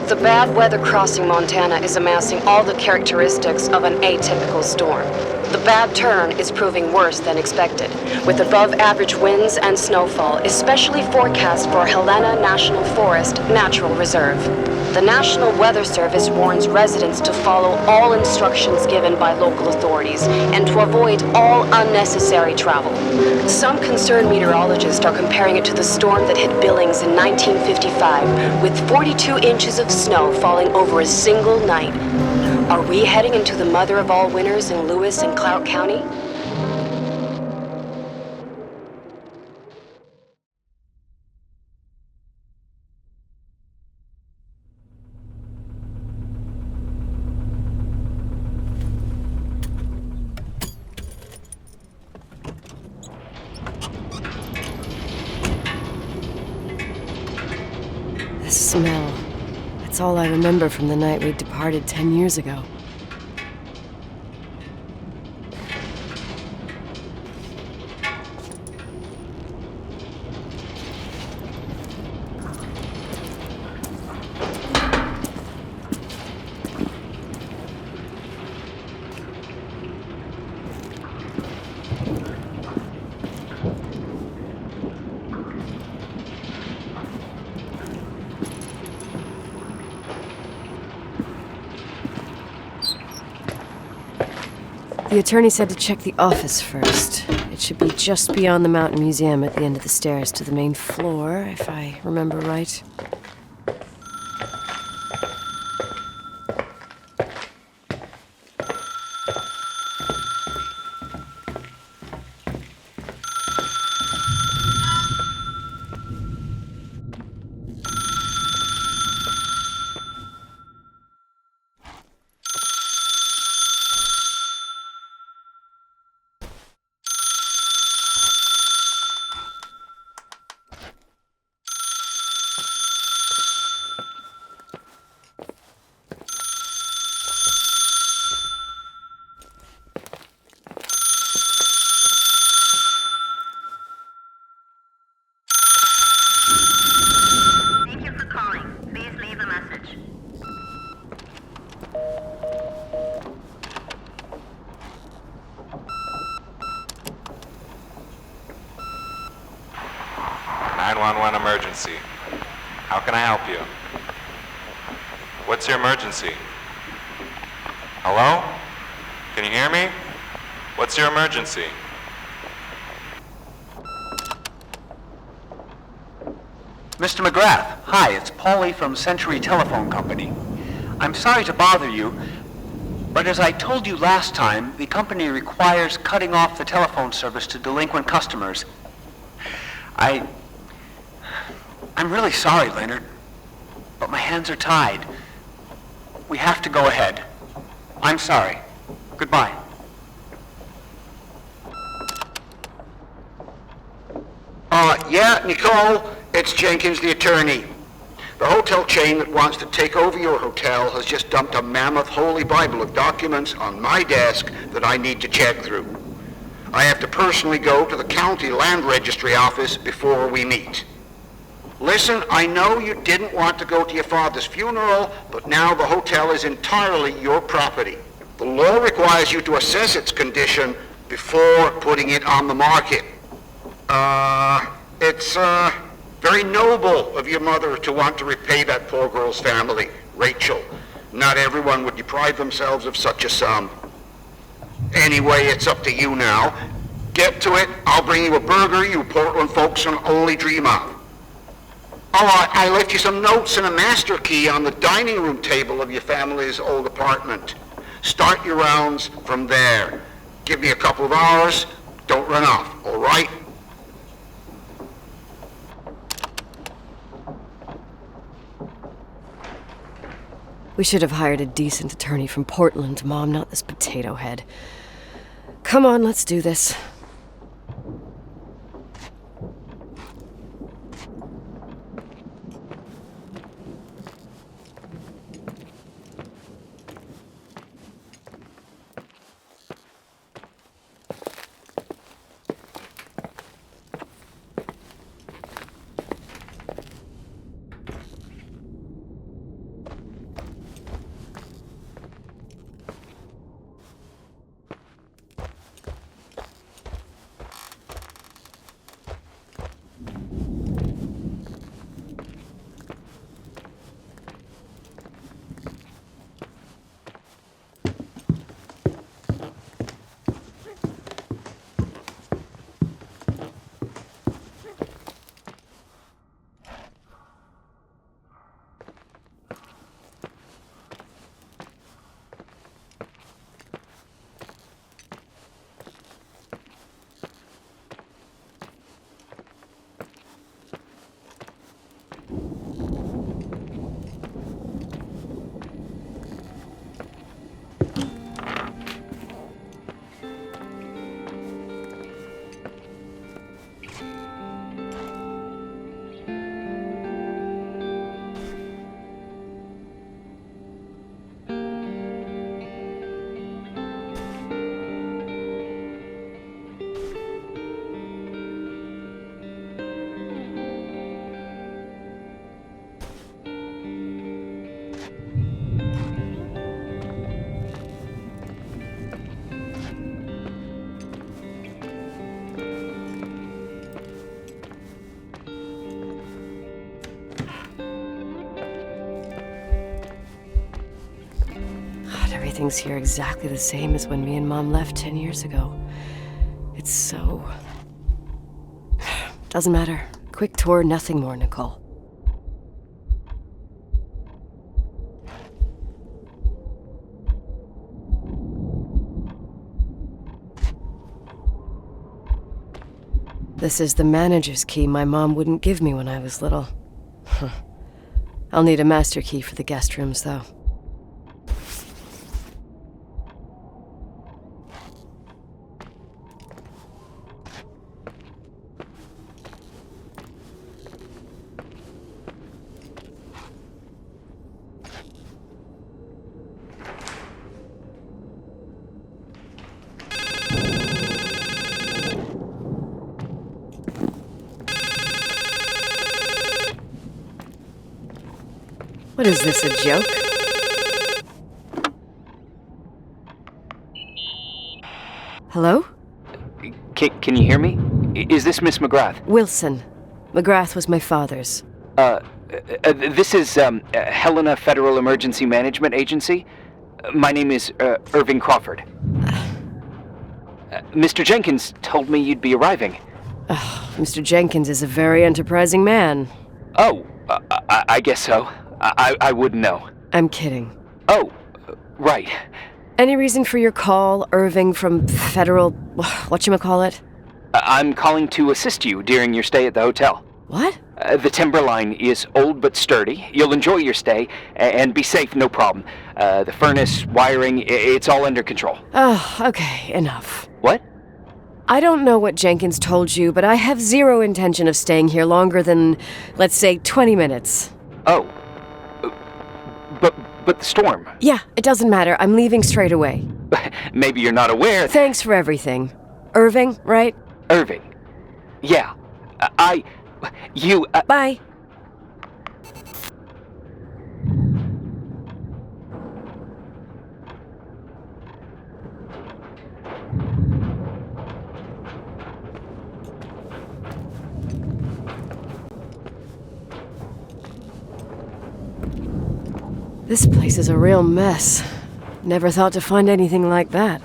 The bad weather crossing Montana is amassing all the characteristics of an atypical storm. The bad turn is proving worse than expected, with above-average winds and snowfall, especially forecast for Helena National Forest Natural Reserve. The National Weather Service warns residents to follow all instructions given by local authorities and to avoid all unnecessary travel. Some concerned meteorologists are comparing it to the storm that hit Billings in 1955, with 42 inches of snow falling over a single night. Are we heading into the mother of all winters in Lewis and Clark County? The smell. That's all I remember from the night we departed 10 years ago. The attorney said to check the office first. It should be just beyond the Mountain Museum at the end of the stairs to the main floor, if I remember right. 911 emergency. How can I help you? What's your emergency? Hello? Can you hear me? What's your emergency? Mr. McGrath, hi, it's Paulie from Century Telephone Company. I'm sorry to bother you, but as I told you last time, the company requires cutting off the telephone service to delinquent customers. I'm really sorry, Leonard, but my hands are tied. We have to go ahead. I'm sorry. Goodbye. Yeah, Nicole, it's Jenkins, the attorney. The hotel chain that wants to take over your hotel has just dumped a mammoth holy Bible of documents on my desk that I need to check through. I have to personally go to the county land registry office before we meet. Listen, I know you didn't want to go to your father's funeral, but now the hotel is entirely your property. The law requires you to assess its condition before putting it on the market. It's very noble of your mother to want to repay that poor girl's family, Rachel. Not everyone would deprive themselves of such a sum. Anyway, it's up to you now. Get to it. I'll bring you a burger you Portland folks can only dream of. Oh, I left you some notes and a master key on the dining room table of your family's old apartment. Start your rounds from there. Give me a couple of hours. Don't run off, all right? We should have hired a decent attorney from Portland, Mom, not this potato head. Come on, let's do this. Everything's here exactly the same as when me and Mom left 10 years ago. It's so... Doesn't matter. Quick tour, nothing more, Nicole. This is the manager's key my mom wouldn't give me when I was little. I'll need a master key for the guest rooms, though. What is this, a joke? Hello? Can you hear me? Is this Miss McGrath? Wilson. McGrath was my father's. This is Helena Federal Emergency Management Agency. My name is Irving Crawford. Mr. Jenkins told me you'd be arriving. Mr. Jenkins is a very enterprising man. Oh, I guess so. I wouldn't know. I'm kidding. Oh, right. Any reason for your call, Irving from Federal... whatchamacallit? I'm calling to assist you during your stay at the hotel. What? The timberline is old but sturdy. You'll enjoy your stay, and be safe, no problem. The furnace, wiring, it's all under control. Oh, okay, enough. What? I don't know what Jenkins told you, but I have zero intention of staying here longer than, let's say, 20 minutes. Oh. But the storm. Yeah, it doesn't matter. I'm leaving straight away. Maybe you're not aware. Thanks for everything. Irving, right? Irving. Yeah. You... Bye. This place is a real mess. Never thought to find anything like that.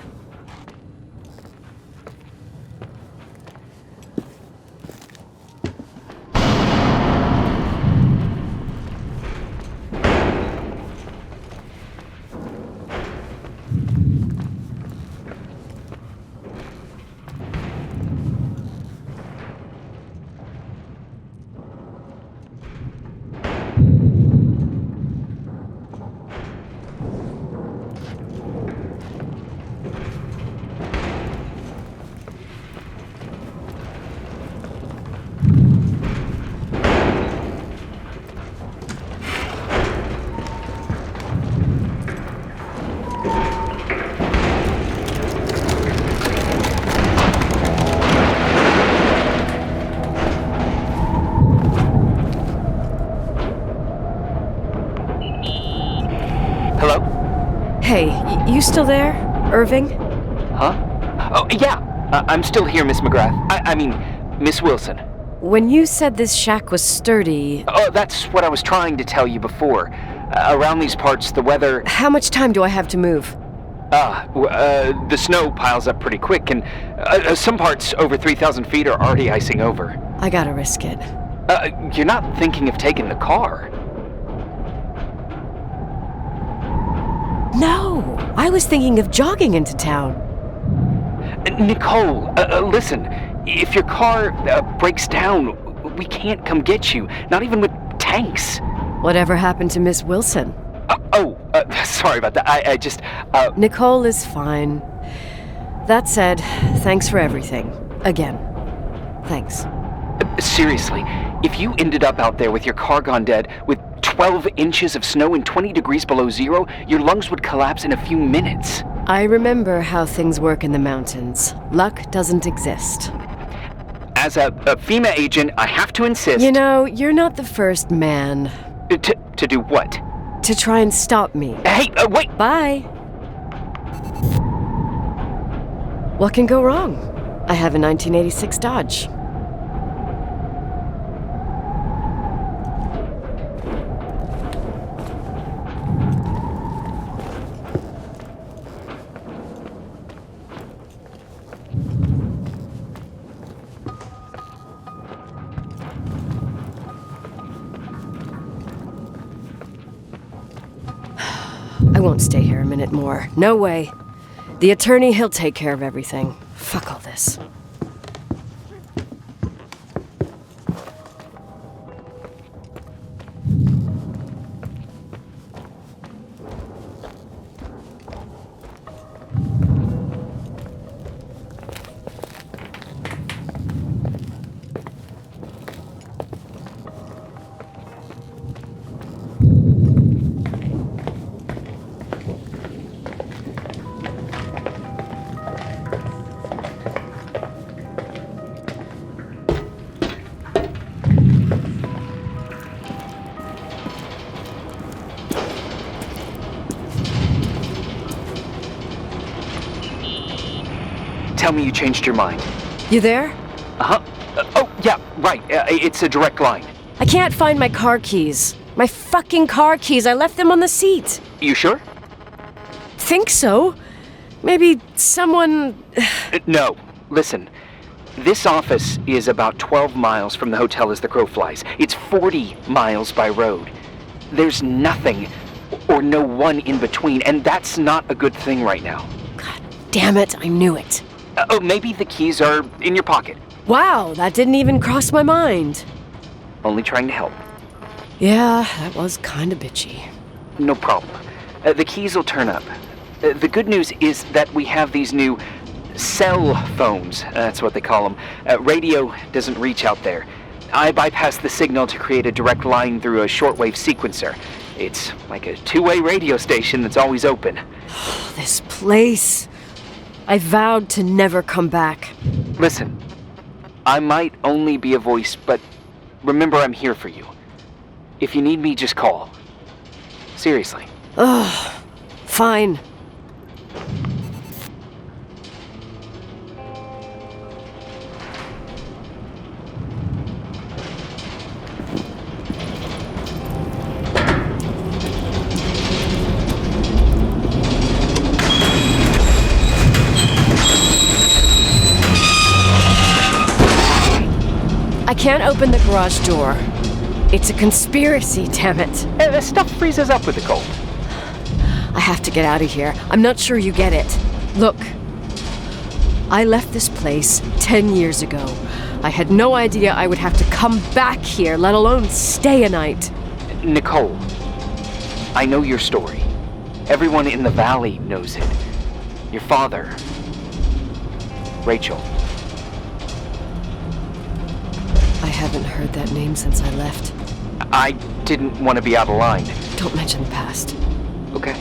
Hey, you still there, Irving? Huh? Oh, yeah. I'm still here, Miss McGrath. I mean, Miss Wilson. When you said this shack was sturdy... Oh, that's what I was trying to tell you before. Around these parts, the weather... How much time do I have to move? The snow piles up pretty quick, and some parts over 3,000 feet are already icing over. I gotta risk it. You're not thinking of taking the car? No! I was thinking of jogging into town. Nicole, listen. If your car breaks down, we can't come get you. Not even with tanks. Whatever happened to Miss Wilson? Sorry about that. I just... Nicole is fine. That said, thanks for everything. Again. Thanks. Seriously, if you ended up out there with your car gone dead, with 12 inches of snow and 20 degrees below zero, your lungs would collapse in a few minutes. I remember how things work in the mountains. Luck doesn't exist. As a FEMA agent, I have to insist... You know, you're not the first man. To do what? To try and stop me. Hey, wait! Bye! What can go wrong? I have a 1986 Dodge. I won't stay here a minute more. No way. The attorney, he'll take care of everything. Fuck all this. Tell me you changed your mind. You there? Uh-huh. Oh, Yeah, right. It's a direct line. I can't find my car keys. My fucking car keys. I left them on the seat. You sure? Think so. Maybe someone... No. Listen. This office is about 12 miles from the hotel as the crow flies. It's 40 miles by road. There's nothing or no one in between, and that's not a good thing right now. God damn it, I knew it. Maybe the keys are in your pocket. Wow, that didn't even cross my mind. Only trying to help. Yeah, that was kinda bitchy. No problem. The keys will turn up. The good news is that we have these new cell phones. That's what they call them. Radio doesn't reach out there. I bypassed the signal to create a direct line through a shortwave sequencer. It's like a two-way radio station that's always open. This place. I vowed to never come back. Listen, I might only be a voice, but remember I'm here for you. If you need me, just call. Seriously. Ugh. Fine. I can't open the garage door. It's a conspiracy, damn it. The stuff freezes up with the cold. I have to get out of here. I'm not sure you get it. Look, I left this place 10 years ago. I had no idea I would have to come back here, let alone stay a night. Nicole, I know your story. Everyone in the valley knows it. Your father, Rachel. I haven't heard that name since I left. I didn't want to be out of line. Don't mention the past. Okay.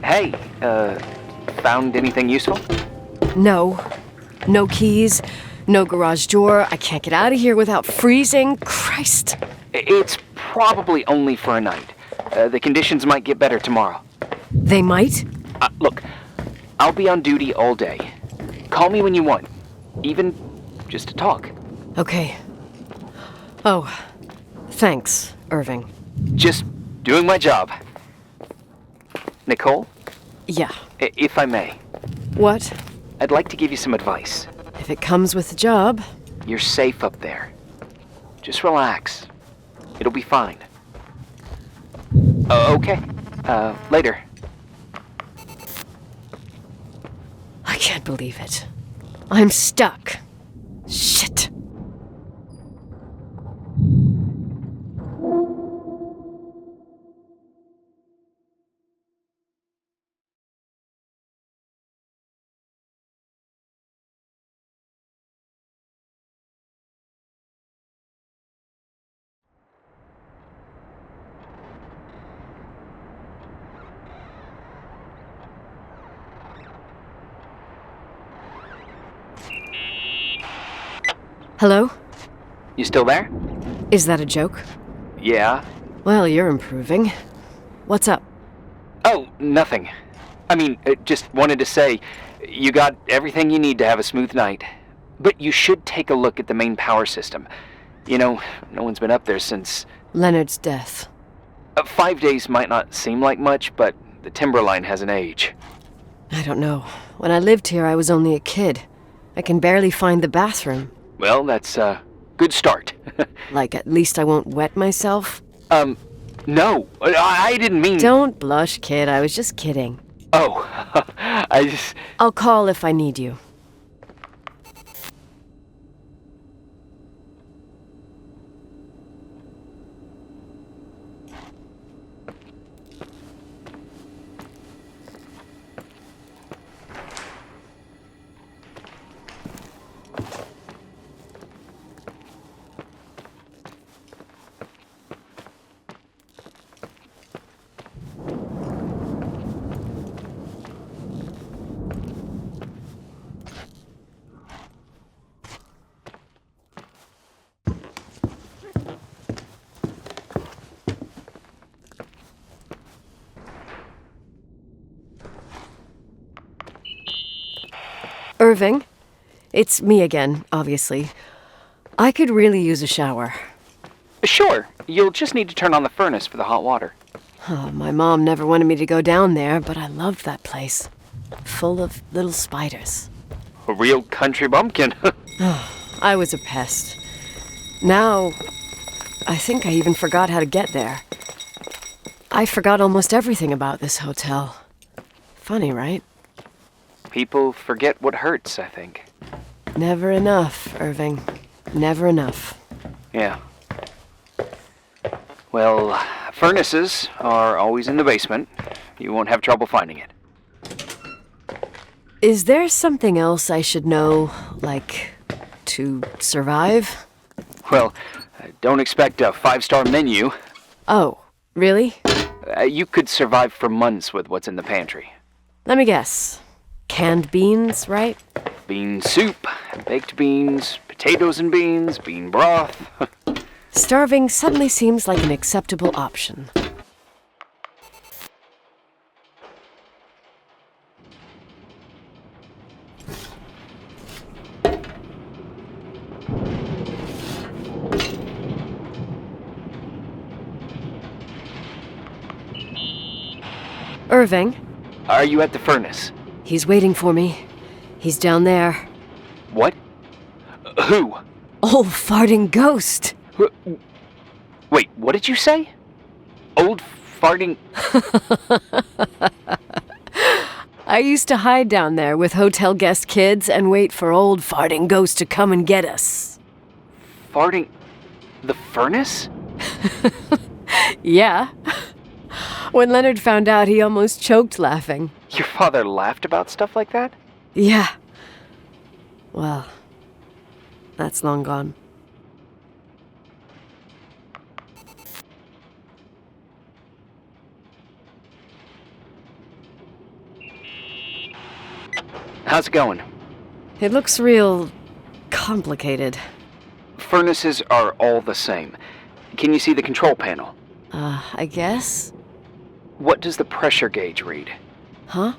Hey, found anything useful? No. No keys. No garage door. I can't get out of here without freezing. Christ. It's probably only for a night. The conditions might get better tomorrow. They might? Look, I'll be on duty all day. Call me when you want. Even just to talk. Okay. Oh, thanks, Irving. Just doing my job. Nicole? Yeah. If I may, What? I'd like to give you some advice. If it comes with the job. You're safe up there. Just relax. It'll be fine. Okay. Later. I can't believe it. I'm stuck. Shit. Hello? You still there? Is that a joke? Yeah. Well, you're improving. What's up? Oh, nothing. I mean, just wanted to say, you got everything you need to have a smooth night. But you should take a look at the main power system. You know, no one's been up there since... Leonard's death. 5 days might not seem like much, but the timber line has an age. I don't know. When I lived here, I was only a kid. I can barely find the bathroom. Well, that's a good start. Like, at least I won't wet myself? No, I didn't mean... Don't blush, kid. I was just kidding. Oh, I just... I'll call if I need you. Irving, it's me again, obviously. I could really use a shower. Sure, you'll just need to turn on the furnace for the hot water. Oh, my mom never wanted me to go down there, but I loved that place. Full of little spiders. A real country bumpkin. I was a pest. Now, I think I even forgot how to get there. I forgot almost everything about this hotel. Funny, right? People forget what hurts, I think. Never enough, Irving. Never enough. Yeah. Well, furnaces are always in the basement. You won't have trouble finding it. Is there something else I should know, like, to survive? Well, don't expect a 5-star menu. Oh, really? You could survive for months with what's in the pantry. Let me guess. Canned beans, right? Bean soup, baked beans, potatoes and beans, bean broth. Starving suddenly seems like an acceptable option. Irving? Are you at the furnace? He's waiting for me. He's down there. What? Who? Old farting ghost! Wait, what did you say? Old farting... I used to hide down there with hotel guest kids and wait for old farting ghost to come and get us. Farting... the furnace? Yeah. When Leonard found out, he almost choked laughing. Your father laughed about stuff like that? Yeah. Well, that's long gone. How's it going? It looks real complicated. Furnaces are all the same. Can you see the control panel? I guess? What does the pressure gauge read? Huh?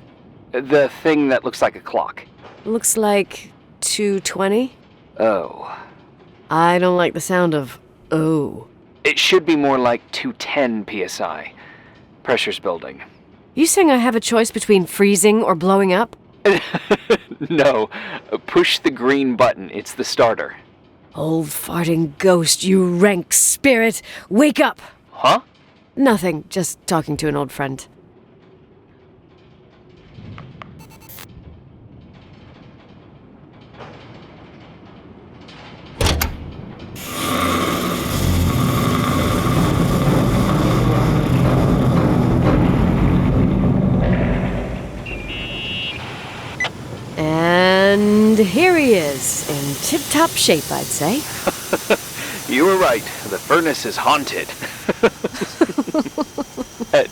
The thing that looks like a clock. Looks like 220? Oh. I don't like the sound of oh. It should be more like 210 psi. Pressure's building. You saying I have a choice between freezing or blowing up? No. Push the green button. It's the starter. Old farting ghost, you rank spirit! Wake up! Huh? Nothing, just talking to an old friend. And here he is, in tip-top shape, I'd say. You were right. The furnace is haunted.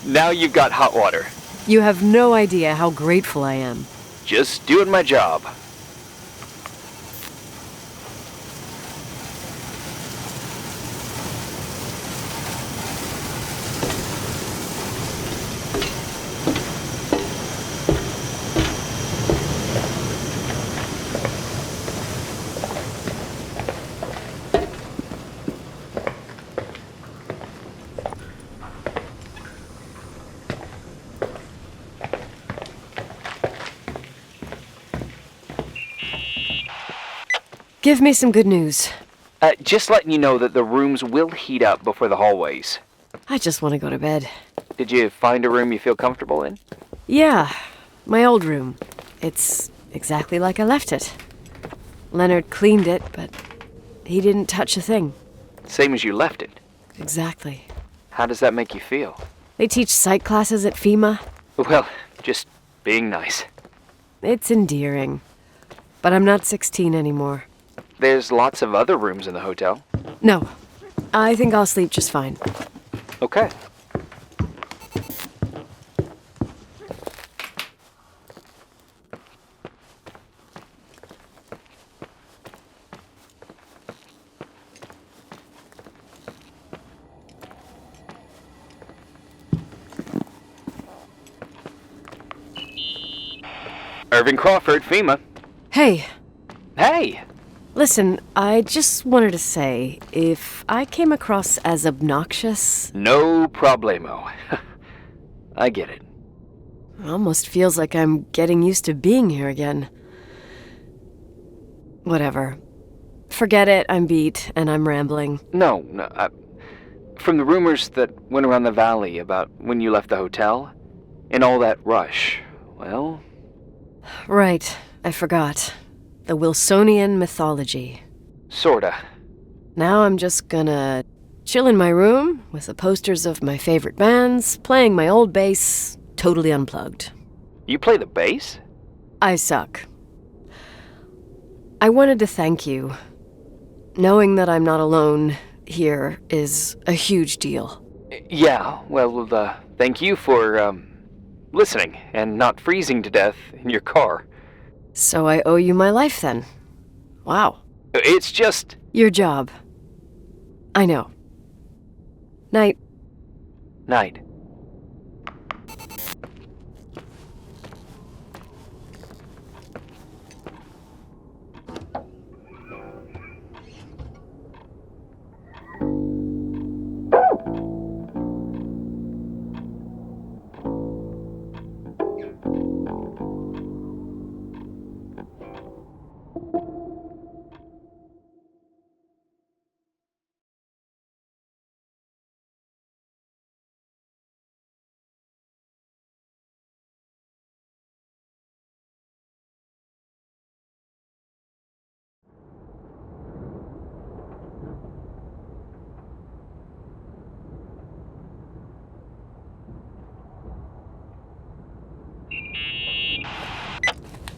Now you've got hot water. You have no idea how grateful I am. Just doing my job. Give me some good news. Just letting you know that the rooms will heat up before the hallways. I just want to go to bed. Did you find a room you feel comfortable in? Yeah, my old room. It's exactly like I left it. Leonard cleaned it, but he didn't touch a thing. Same as you left it. Exactly. How does that make you feel? They teach psych classes at FEMA. Well, just being nice. It's endearing. But I'm not 16 anymore. There's lots of other rooms in the hotel. No, I think I'll sleep just fine. Okay. Irving Crawford, FEMA. Hey, Hey! listen, I just wanted to say, if I came across as obnoxious, No problemo. I get it. it almost feels like I'm getting used to being here again. Whatever. Forget it, I'm beat, and I'm rambling. No, from the rumors that went around the valley about when you left the hotel, and all that rush, well... Right, I forgot. The Wilsonian mythology. Sorta. Now I'm just gonna chill in my room with the posters of my favorite bands, playing my old bass, totally unplugged. You play the bass? I suck. I wanted to thank you. Knowing that I'm not alone here is a huge deal. Yeah, well, thank you for, listening and not freezing to death in your car. So I owe you my life then. Wow. It's just... Your job. I know. Night. Night.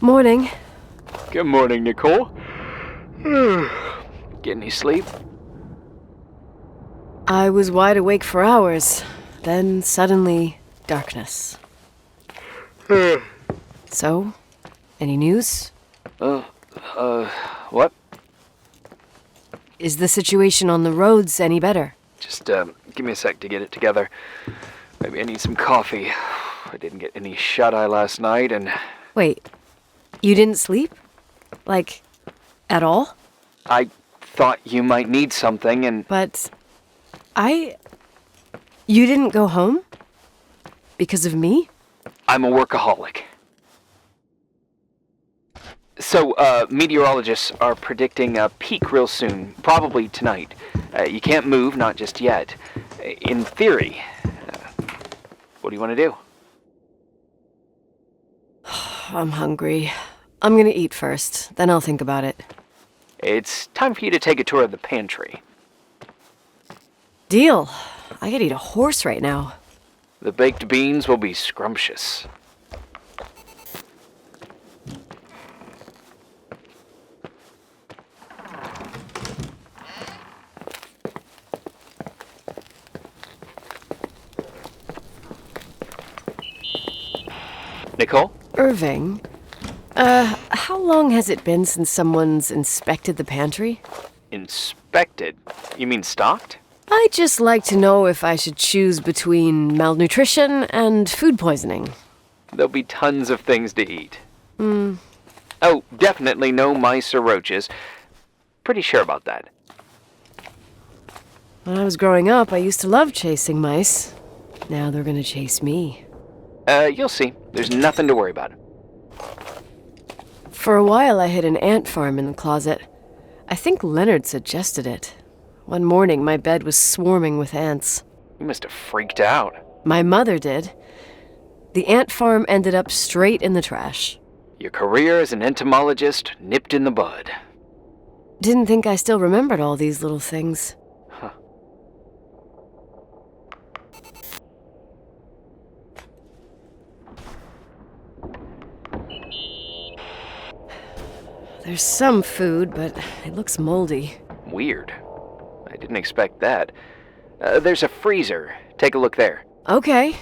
Morning. Good morning, Nicole. Get any sleep? I was wide awake for hours. Then suddenly, darkness. So, any news? What? Is the situation on the roads any better? Just, give me a sec to get it together. Maybe I need some coffee. I didn't get any shut-eye last night, and... Wait, you didn't sleep? Like, at all? I thought you might need something, and... But you didn't go home? Because of me? I'm a workaholic. So, meteorologists are predicting a peak real soon, probably tonight. You can't move, not just yet. In theory. What do you want to do? I'm hungry. I'm gonna eat first, then I'll think about it. It's time for you to take a tour of the pantry. Deal. I could eat a horse right now. The baked beans will be scrumptious. Nicole? Irving, how long has it been since someone's inspected the pantry? Inspected? You mean stocked? I'd just like to know if I should choose between malnutrition and food poisoning. There'll be tons of things to eat. Oh, definitely no mice or roaches. Pretty sure about that. When I was growing up, I used to love chasing mice. Now they're gonna chase me. You'll see. There's nothing to worry about. For a while, I hid an ant farm in the closet. I think Leonard suggested it. One morning, my bed was swarming with ants. You must have freaked out. My mother did. The ant farm ended up straight in the trash. Your career as an entomologist nipped in the bud. Didn't think I still remembered all these little things. Huh. There's some food, but it looks moldy. Weird. I didn't expect that. There's a freezer. Take a look there. Okay.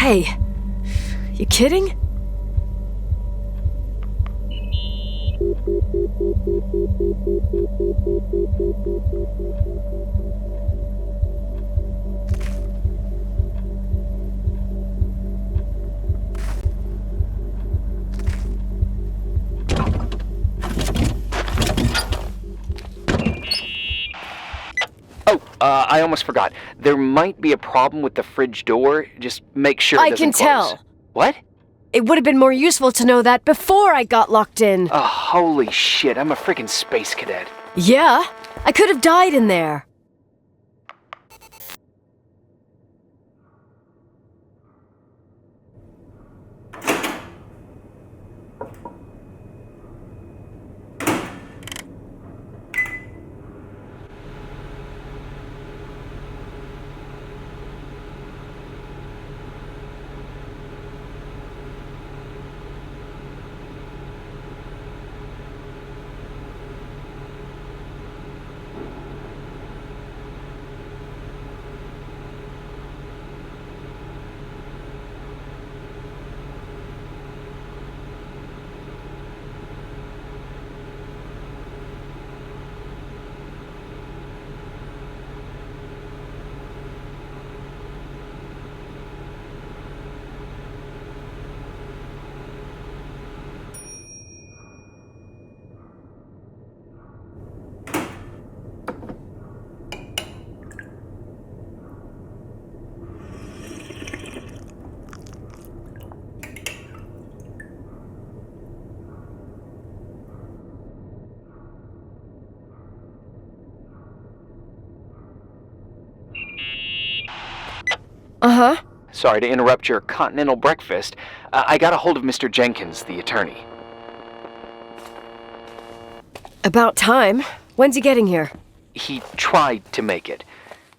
Hey, you kidding? I almost forgot. There might be a problem with the fridge door. Just make sure it doesn't close. I can tell. What? It would have been more useful to know that before I got locked in. Oh, holy shit, I'm a freaking space cadet. Yeah, I could have died in there. Uh-huh. Sorry to interrupt your continental breakfast. I got a hold of Mr. Jenkins, the attorney. About time. When's he getting here? He tried to make it.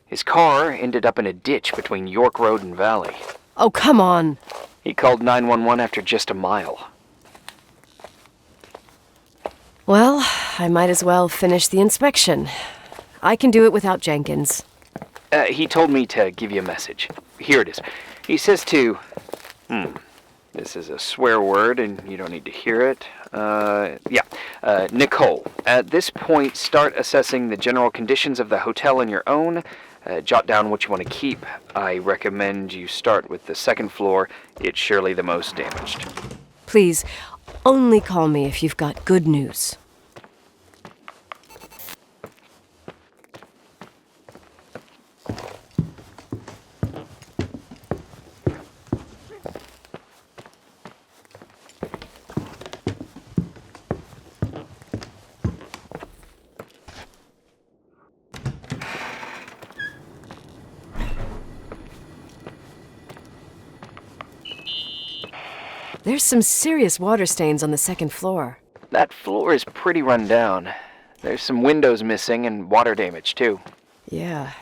His car ended up in a ditch between York Road and Valley. Oh, come on. He called 911 after just a mile. Well, I might as well finish the inspection. I can do it without Jenkins. He told me to give you a message. Here it is. He says to... This is a swear word, and you don't need to hear it. Nicole, at this point, start assessing the general conditions of the hotel on your own. Jot down what you want to keep. I recommend you start with the second floor. It's surely the most damaged. Please, only call me if you've got good news. There's some serious water stains on the second floor. That floor is pretty run down. There's some windows missing and water damage, too. Yeah.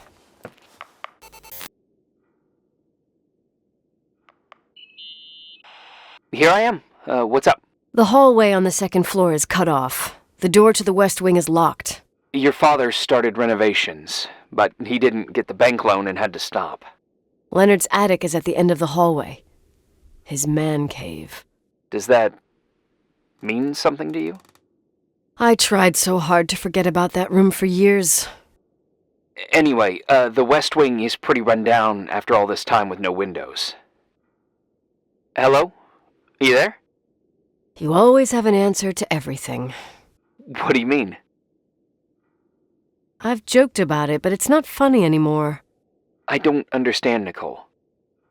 Here I am. What's up? The hallway on the second floor is cut off. The door to the west wing is locked. Your father started renovations, but he didn't get the bank loan and had to stop. Leonard's attic is at the end of the hallway. His man cave. Does that mean something to you? I tried so hard to forget about that room for years. Anyway, the west wing is pretty run down after all this time with no windows. Hello? Are you there? You always have an answer to everything. What do you mean? I've joked about it, but it's not funny anymore. I don't understand, Nicole.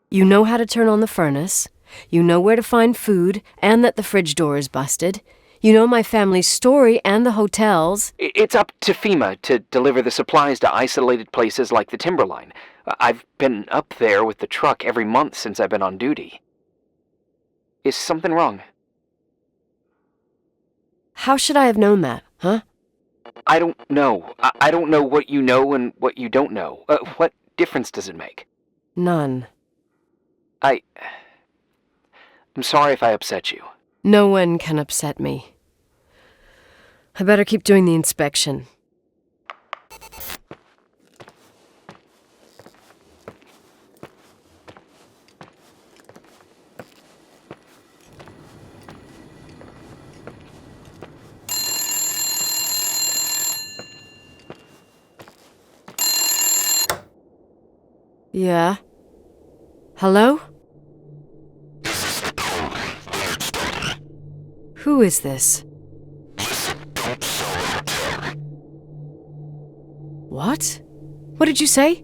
You know how to turn on the furnace. You know where to find food, and that the fridge door is busted. You know my family's story and the hotel's. It's up to FEMA to deliver the supplies to isolated places like the Timberline. I've been up there with the truck every month since I've been on duty. Is something wrong? How should I have known that, huh? I don't know. I don't know what you know and what you don't know. What difference does it make? None. I'm sorry if I upset you. No one can upset me. I better keep doing the inspection. Yeah? Hello? This is Nicole, Leonard's daughter. Who is this? Listen, don't sell the hotel. What? What did you say?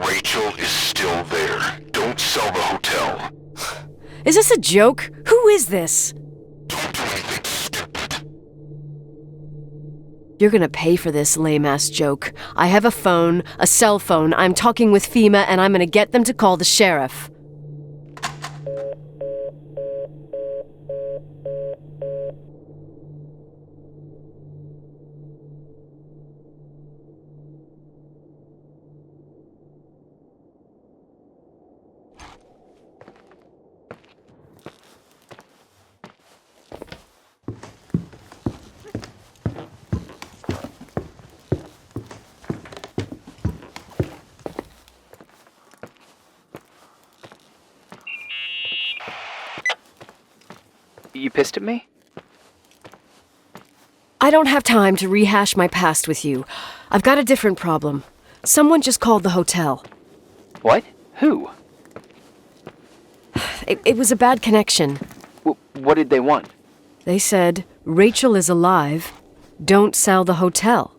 Rachel is still there. Don't sell the hotel. Is this a joke? Who is this? Don't do anything stupid. You're gonna pay for this lame-ass joke. I have a phone, a cell phone. I'm talking with FEMA, and I'm gonna get them to call the sheriff. You pissed at me? I don't have time to rehash my past with you. I've got a different problem. Someone just called the hotel. What? Who? It was a bad connection. What did they want? They said, Rachel is alive. Don't sell the hotel.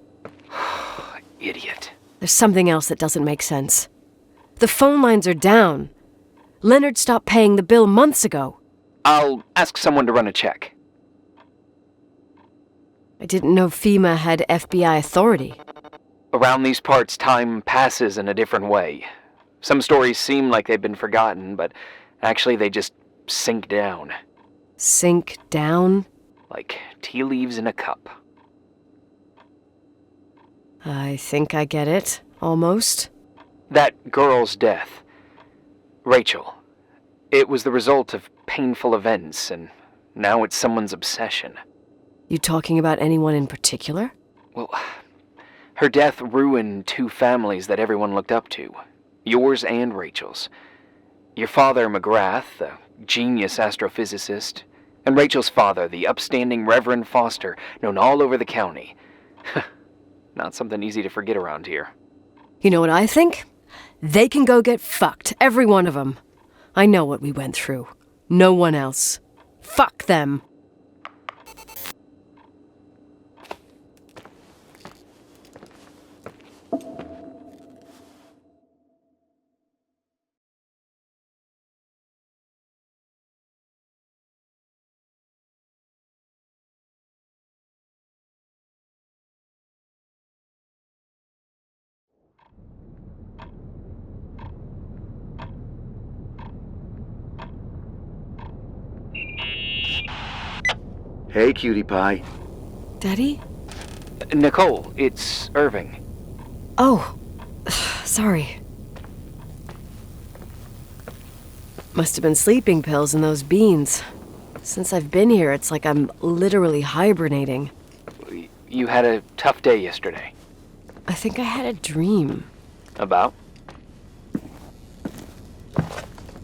Idiot. There's something else that doesn't make sense. The phone lines are down. Leonard stopped paying the bill months ago. I'll ask someone to run a check. I didn't know FEMA had FBI authority. Around these parts, time passes in a different way. Some stories seem like they've been forgotten, but actually they just sink down. Sink down? Like tea leaves in a cup. I think I get it, almost. That girl's death. Rachel. It was the result of painful events, and now it's someone's obsession. You talking about anyone in particular? Well, her death ruined two families that everyone looked up to. Yours and Rachel's. Your father, McGrath, a genius astrophysicist, and Rachel's father, the upstanding Reverend Foster, known all over the county. Not something easy to forget around here. You know what I think? They can go get fucked, every one of them. I know what we went through. No one else. Fuck them. Hey, cutie pie. Daddy? Nicole, it's Irving. Oh, sorry. Must have been sleeping pills in those beans. Since I've been here, it's like I'm literally hibernating. You had a tough day yesterday. I think I had a dream. About?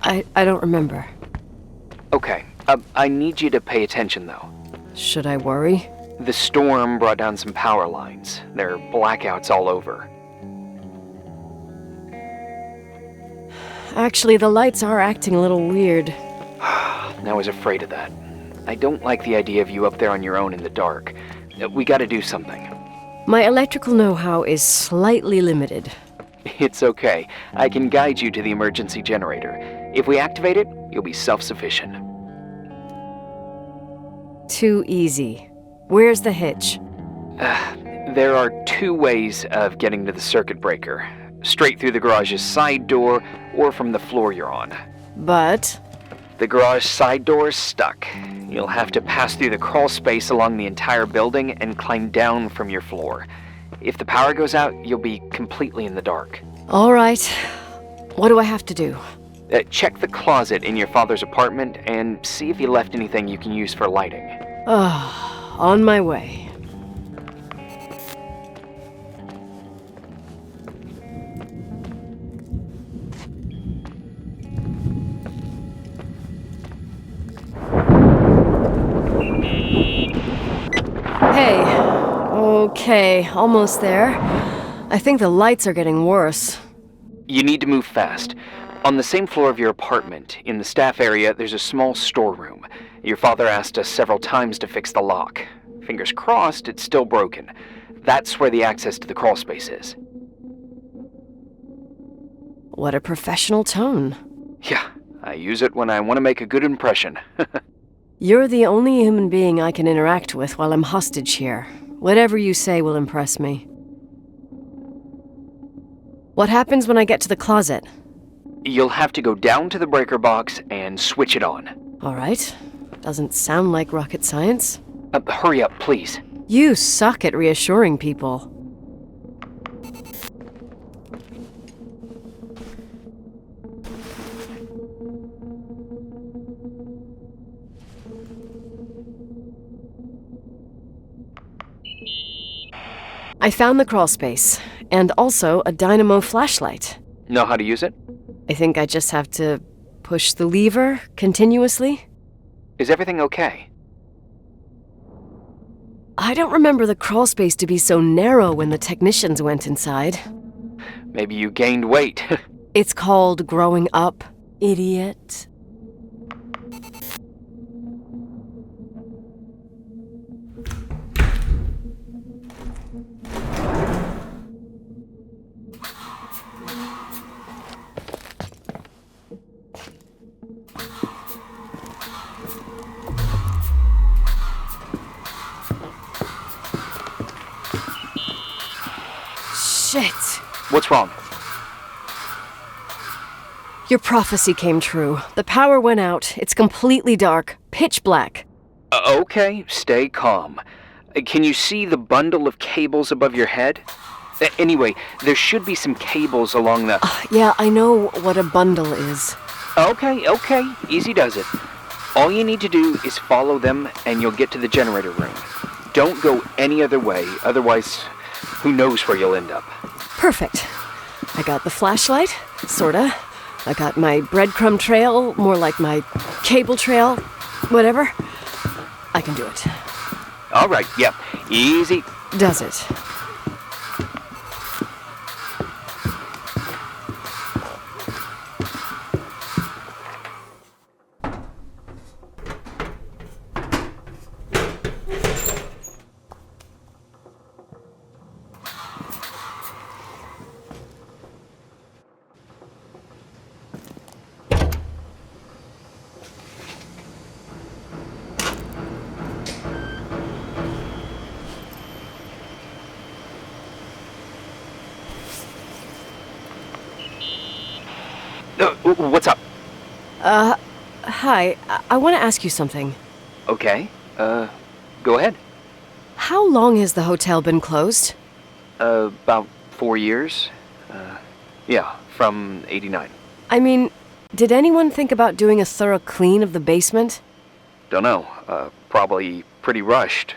I don't remember. Okay, I need you to pay attention, though. Should I worry? The storm brought down some power lines. There are blackouts all over. Actually, the lights are acting a little weird. I was afraid of that. I don't like the idea of you up there on your own in the dark. We gotta do something. My electrical know-how is slightly limited. It's okay. I can guide you to the emergency generator. If we activate it, you'll be self-sufficient. Too easy. Where's the hitch? There are two ways of getting to the circuit breaker. Straight through the garage's side door, or from the floor you're on. But... The garage side door is stuck. You'll have to pass through the crawl space along the entire building and climb down from your floor. If the power goes out, you'll be completely in the dark. All right. What do I have to do? Check the closet in your father's apartment and see if he left anything you can use for lighting. On my way. Hey. Okay, almost there. I think the lights are getting worse. You need to move fast. On the same floor of your apartment, in the staff area, there's a small storeroom. Your father asked us several times to fix the lock. Fingers crossed, it's still broken. That's where the access to the crawlspace is. What a professional tone. Yeah, I use it when I want to make a good impression. You're the only human being I can interact with while I'm hostage here. Whatever you say will impress me. What happens when I get to the closet? You'll have to go down to the breaker box and switch it on. All right. Doesn't sound like rocket science. Hurry up, please. You suck at reassuring people. I found the crawlspace, and also a dynamo flashlight. Know how to use it? I think I just have to push the lever continuously. Is everything okay? I don't remember the crawlspace to be so narrow when the technicians went inside. Maybe you gained weight. It's called growing up, idiot. Shit. What's wrong? Your prophecy came true. The power went out. It's completely dark. Pitch black. Okay, stay calm. Can you see the bundle of cables above your head? Anyway, there should be some cables along the... Yeah, I know what a bundle is. Okay, easy does it. All you need to do is follow them and you'll get to the generator room. Don't go any other way, otherwise who knows where you'll end up. Perfect. I got the flashlight, sorta. I got my breadcrumb trail, more like my cable trail, whatever. I can do it. All right, yep, easy. Does it? What's up? Hi. I want to ask you something. Okay, go ahead. How long has the hotel been closed? About 4 years. Yeah, from 89. I mean, did anyone think about doing a thorough clean of the basement? Don't know, probably pretty rushed.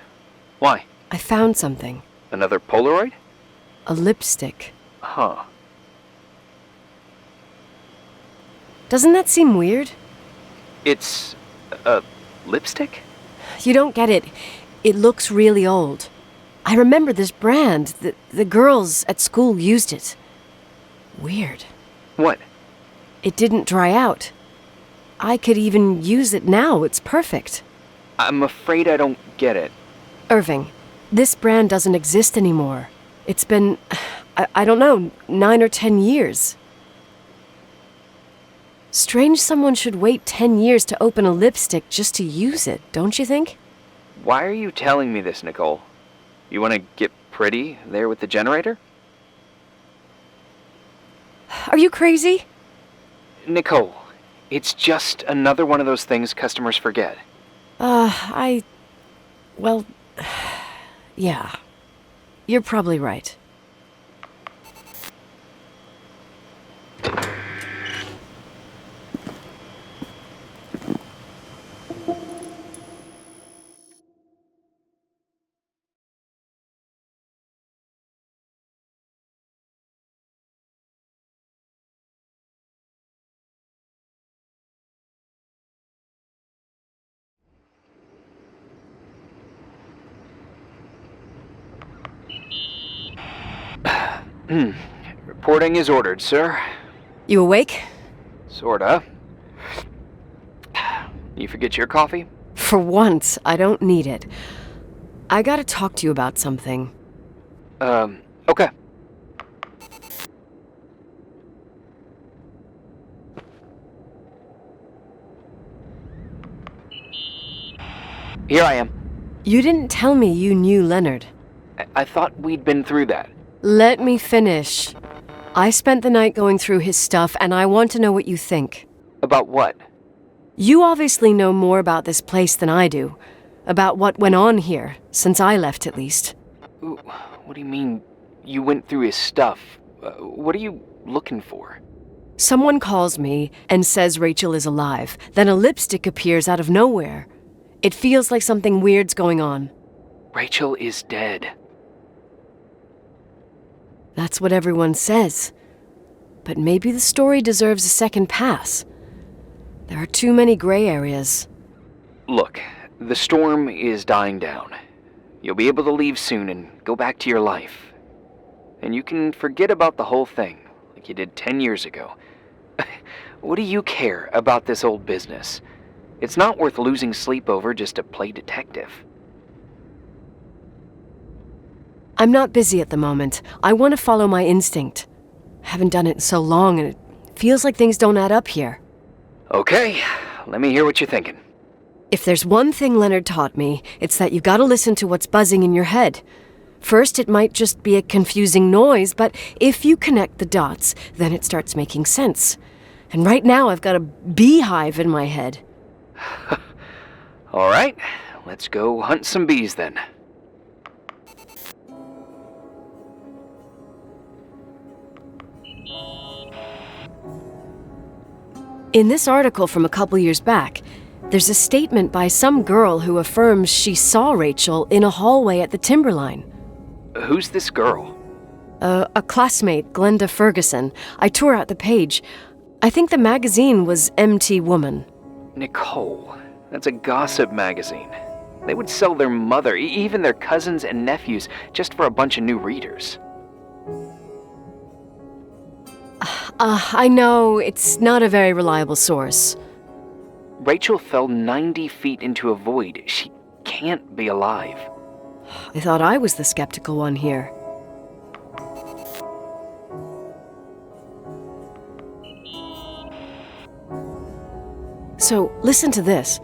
Why? I found something. Another Polaroid? A lipstick. Huh. Doesn't that seem weird? It's a lipstick? You don't get it. It looks really old. I remember this brand. The girls at school used it. Weird. What? It didn't dry out. I could even use it now. It's perfect. I'm afraid I don't get it. Irving, this brand doesn't exist anymore. It's been, I don't know, 9 or 10 years. Strange someone should wait 10 years to open a lipstick just to use it, don't you think? Why are you telling me this, Nicole? You want to get pretty there with the generator? Are you crazy? Nicole, it's just another one of those things customers forget. Well, yeah. You're probably right. Reporting is ordered, sir. You awake? Sorta. You forget your coffee? For once, I don't need it. I gotta talk to you about something. Okay. Here I am. You didn't tell me you knew Leonard. I thought we'd been through that. Let me finish. I spent the night going through his stuff, and I want to know what you think. About what? You obviously know more about this place than I do. About what went on here, since I left at least. Ooh, what do you mean, you went through his stuff? What are you looking for? Someone calls me and says Rachel is alive. Then a lipstick appears out of nowhere. It feels like something weird's going on. Rachel is dead. That's what everyone says. But maybe the story deserves a second pass. There are too many gray areas. Look, the storm is dying down. You'll be able to leave soon and go back to your life. And you can forget about the whole thing, like you did 10 years ago. What do you care about this old business? It's not worth losing sleep over just to play detective. I'm not busy at the moment. I want to follow my instinct. I haven't done it in so long, and it feels like things don't add up here. Okay, let me hear what you're thinking. If there's one thing Leonard taught me, it's that you gotta listen to what's buzzing in your head. First, it might just be a confusing noise, but if you connect the dots, then it starts making sense. And right now, I've got a beehive in my head. All right, let's go hunt some bees then. In this article from a couple years back, there's a statement by some girl who affirms she saw Rachel in a hallway at the Timberline. Who's this girl? A classmate, Glenda Ferguson. I tore out the page. I think the magazine was MT Woman. Nicole, that's a gossip magazine. They would sell their mother, even their cousins and nephews, just for a bunch of new readers. I know, it's not a very reliable source. Rachel fell 90 feet into a void. She can't be alive. I thought I was the skeptical one here. So, listen to this.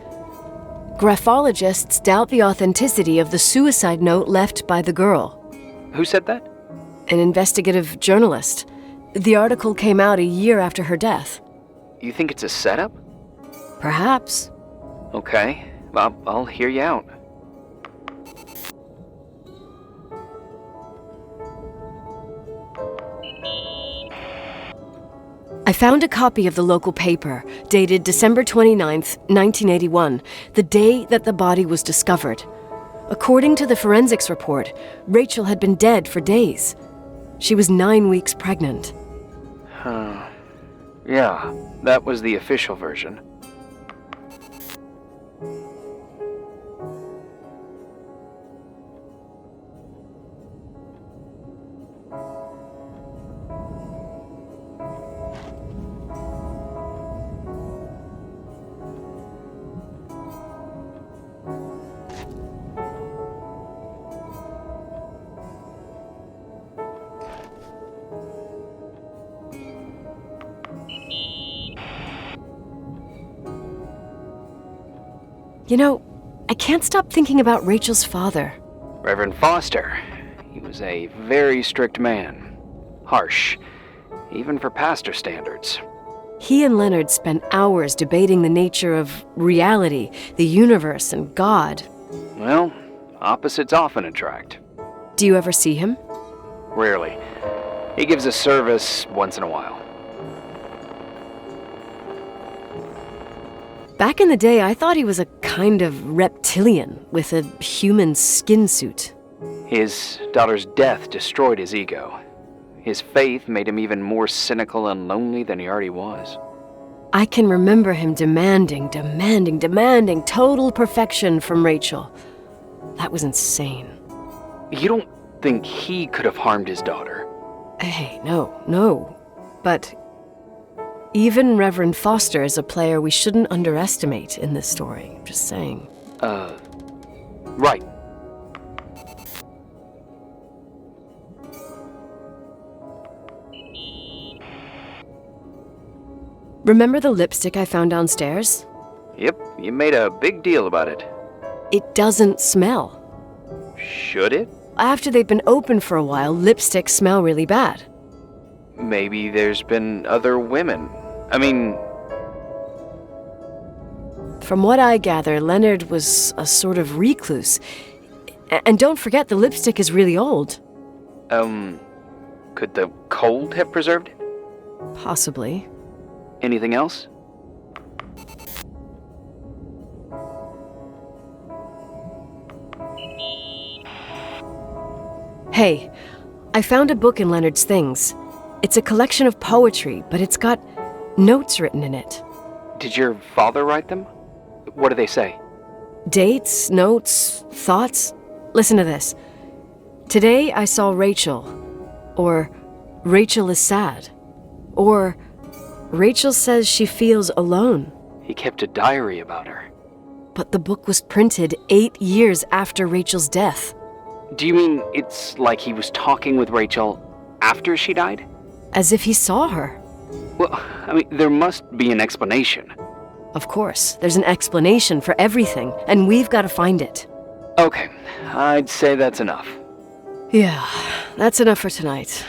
Graphologists doubt the authenticity of the suicide note left by the girl. Who said that? An investigative journalist. The article came out a year after her death. You think it's a setup? Perhaps. Okay, I'll hear you out. I found a copy of the local paper, dated December 29th, 1981, the day that the body was discovered. According to the forensics report, Rachel had been dead for days. She was 9 weeks pregnant. Yeah, that was the official version. You know, I can't stop thinking about Rachel's father. Reverend Foster. He was a very strict man. Harsh, even for pastor standards. He and Leonard spent hours debating the nature of reality, the universe, and God. Well, opposites often attract. Do you ever see him? Rarely. He gives a service once in a while. Back in the day, I thought he was a kind of reptilian with a human skin suit. His daughter's death destroyed his ego. His faith made him even more cynical and lonely than he already was. I can remember him demanding total perfection from Rachel. That was insane. You don't think he could have harmed his daughter? Hey, no. But Even Reverend Foster is a player we shouldn't underestimate in this story. Just saying. Right. Remember the lipstick I found downstairs? Yep, you made a big deal about it. It doesn't smell. Should it? After they've been open for a while, lipsticks smell really bad. Maybe there's been other women. I mean... From what I gather, Leonard was a sort of recluse. And don't forget, the lipstick is really old. Could the cold have preserved it? Possibly. Anything else? Hey, I found a book in Leonard's things. It's a collection of poetry, but it's got notes written in it. Did your father write them? What do they say? Dates, notes, thoughts. Listen to this. Today I saw Rachel. Or Rachel is sad. Or Rachel says she feels alone. He kept a diary about her. But the book was printed 8 years after Rachel's death. Do you mean it's like he was talking with Rachel after she died? As if he saw her. Well, I mean, there must be an explanation. Of course, there's an explanation for everything, and we've got to find it. Okay, I'd say that's enough. Yeah, that's enough for tonight.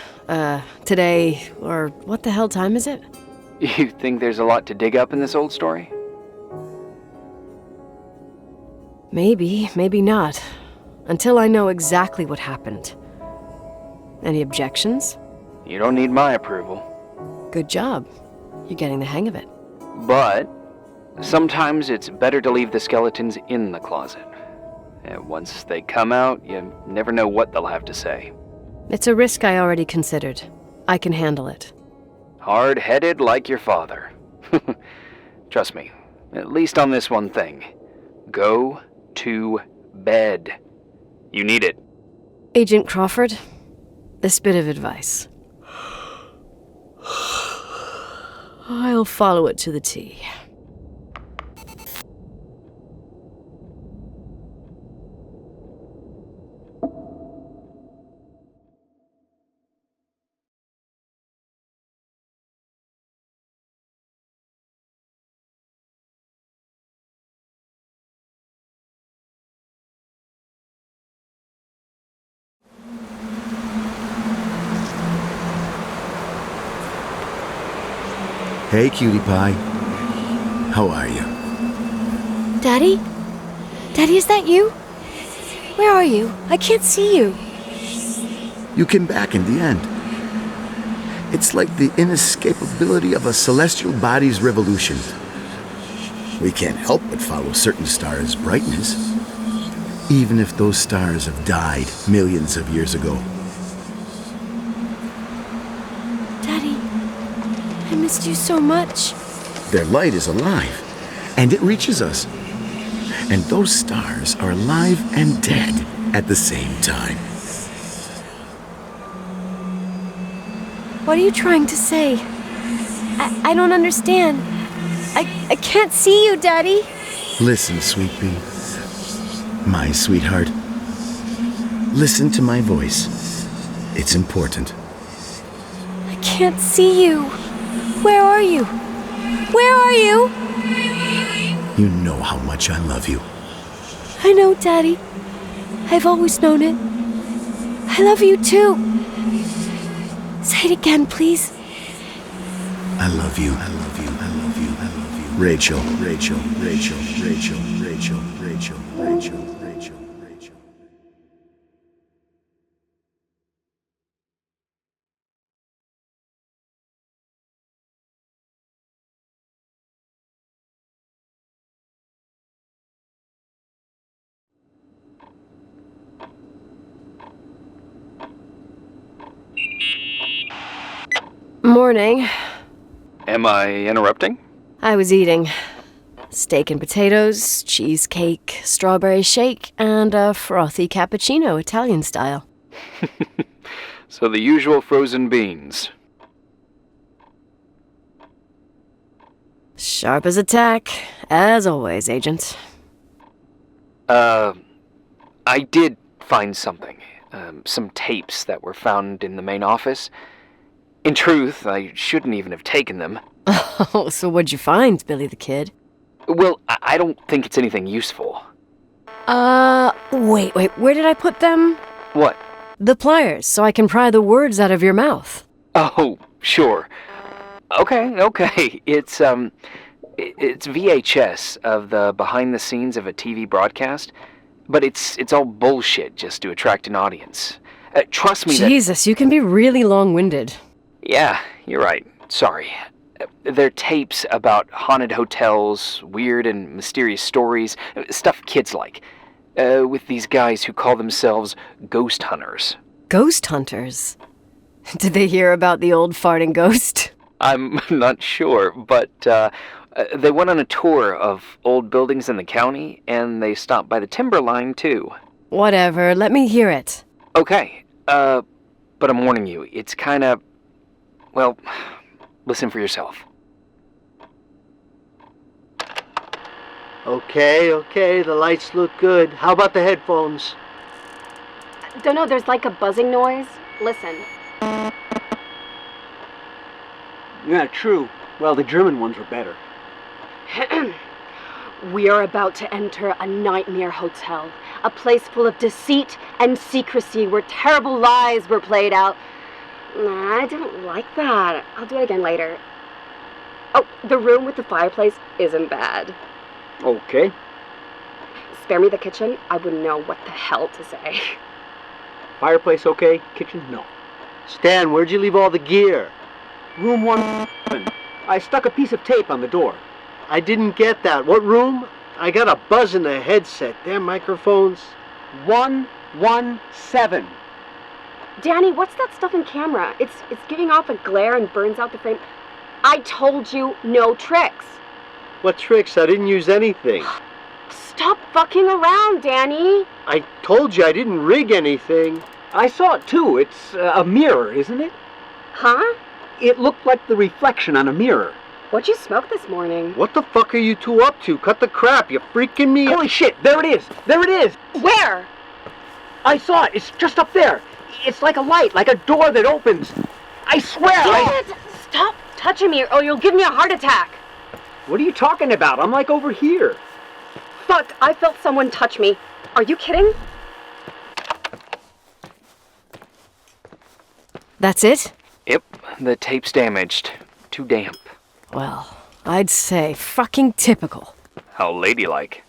Today, or what the hell time is it? You think there's a lot to dig up in this old story? Maybe, maybe not. Until I know exactly what happened. Any objections? You don't need my approval. Good job. You're getting the hang of it. But sometimes it's better to leave the skeletons in the closet. And once they come out, you never know what they'll have to say. It's a risk I already considered. I can handle it. Hard-headed like your father. Trust me, at least on this one thing. Go to bed. You need it. Agent Crawford, this bit of advice. I'll follow it to the T. Hey, cutie pie. How are you? Daddy? Daddy, is that you? Where are you? I can't see you. You came back in the end. It's like the inescapability of a celestial body's revolution. We can't help but follow certain stars' brightness, even if those stars have died millions of years ago. Daddy, I missed you so much. Their light is alive, and it reaches us. And those stars are alive and dead at the same time. What are you trying to say? I don't understand. I can't see you, Daddy. Listen, sweet pea. My sweetheart. Listen to my voice. It's important. I can't see you. Where are you? Where are you? You know how much I love you. I know, Daddy. I've always known it. I love you too. Say it again, please. I love you. I love you. I love you. I love you. Rachel, Rachel, Rachel, Rachel, Rachel, Rachel, Rachel, Rachel, Rachel. Morning. Am I interrupting? I was eating steak and potatoes, cheesecake, strawberry shake, and a frothy cappuccino, Italian style. So the usual frozen beans. Sharp as a tack, as always, Agent. I did find something. Some tapes that were found in the main office. In truth, I shouldn't even have taken them. Oh, so what'd you find, Billy the Kid? Well, I don't think it's anything useful. Wait, where did I put them? What? The pliers, so I can pry the words out of your mouth. Oh, sure. Okay. It's VHS of the behind the scenes of a TV broadcast, but it's all bullshit just to attract an audience. Trust me Jesus, you can be really long-winded. Yeah, you're right. Sorry. They're tapes about haunted hotels, weird and mysterious stories, stuff kids like. With these guys who call themselves ghost hunters. Ghost hunters? Did they hear about the old farting ghost? I'm not sure, but they went on a tour of old buildings in the county, and they stopped by the timberline, too. Whatever, let me hear it. Okay, but I'm warning you, it's kinda... Well, listen for yourself. Okay, the lights look good. How about the headphones? Don't know, there's like a buzzing noise. Listen. Yeah, true. Well, the German ones were better. We are about to enter a nightmare hotel. A place full of deceit and secrecy where terrible lies were played out. Nah, I don't like that. I'll do it again later. Oh, the room with the fireplace isn't bad. Okay. Spare me the kitchen. I wouldn't know what the hell to say. Fireplace okay? Kitchen no. Stan, where'd you leave all the gear? Room 1. I stuck a piece of tape on the door. I didn't get that. What room? I got a buzz in the headset. Damn microphones. 117. Danny, what's that stuff in camera? It's giving off a glare and burns out the frame. I told you no tricks. What tricks? I didn't use anything. Stop fucking around, Danny. I told you I didn't rig anything. I saw it too. It's a mirror, isn't it? Huh? It looked like the reflection on a mirror. What'd you smoke this morning? What the fuck are you two up to? Cut the crap. You freaking me. Holy shit. There it is. There it is. Where? I saw it. It's just up there. It's like a light, like a door that opens. I swear. Damn it! Stop touching me or you'll give me a heart attack. What are you talking about? I'm like over here. Fuck, I felt someone touch me. Are you kidding? That's it? Yep, the tape's damaged. Too damp. Well, I'd say fucking typical. How ladylike.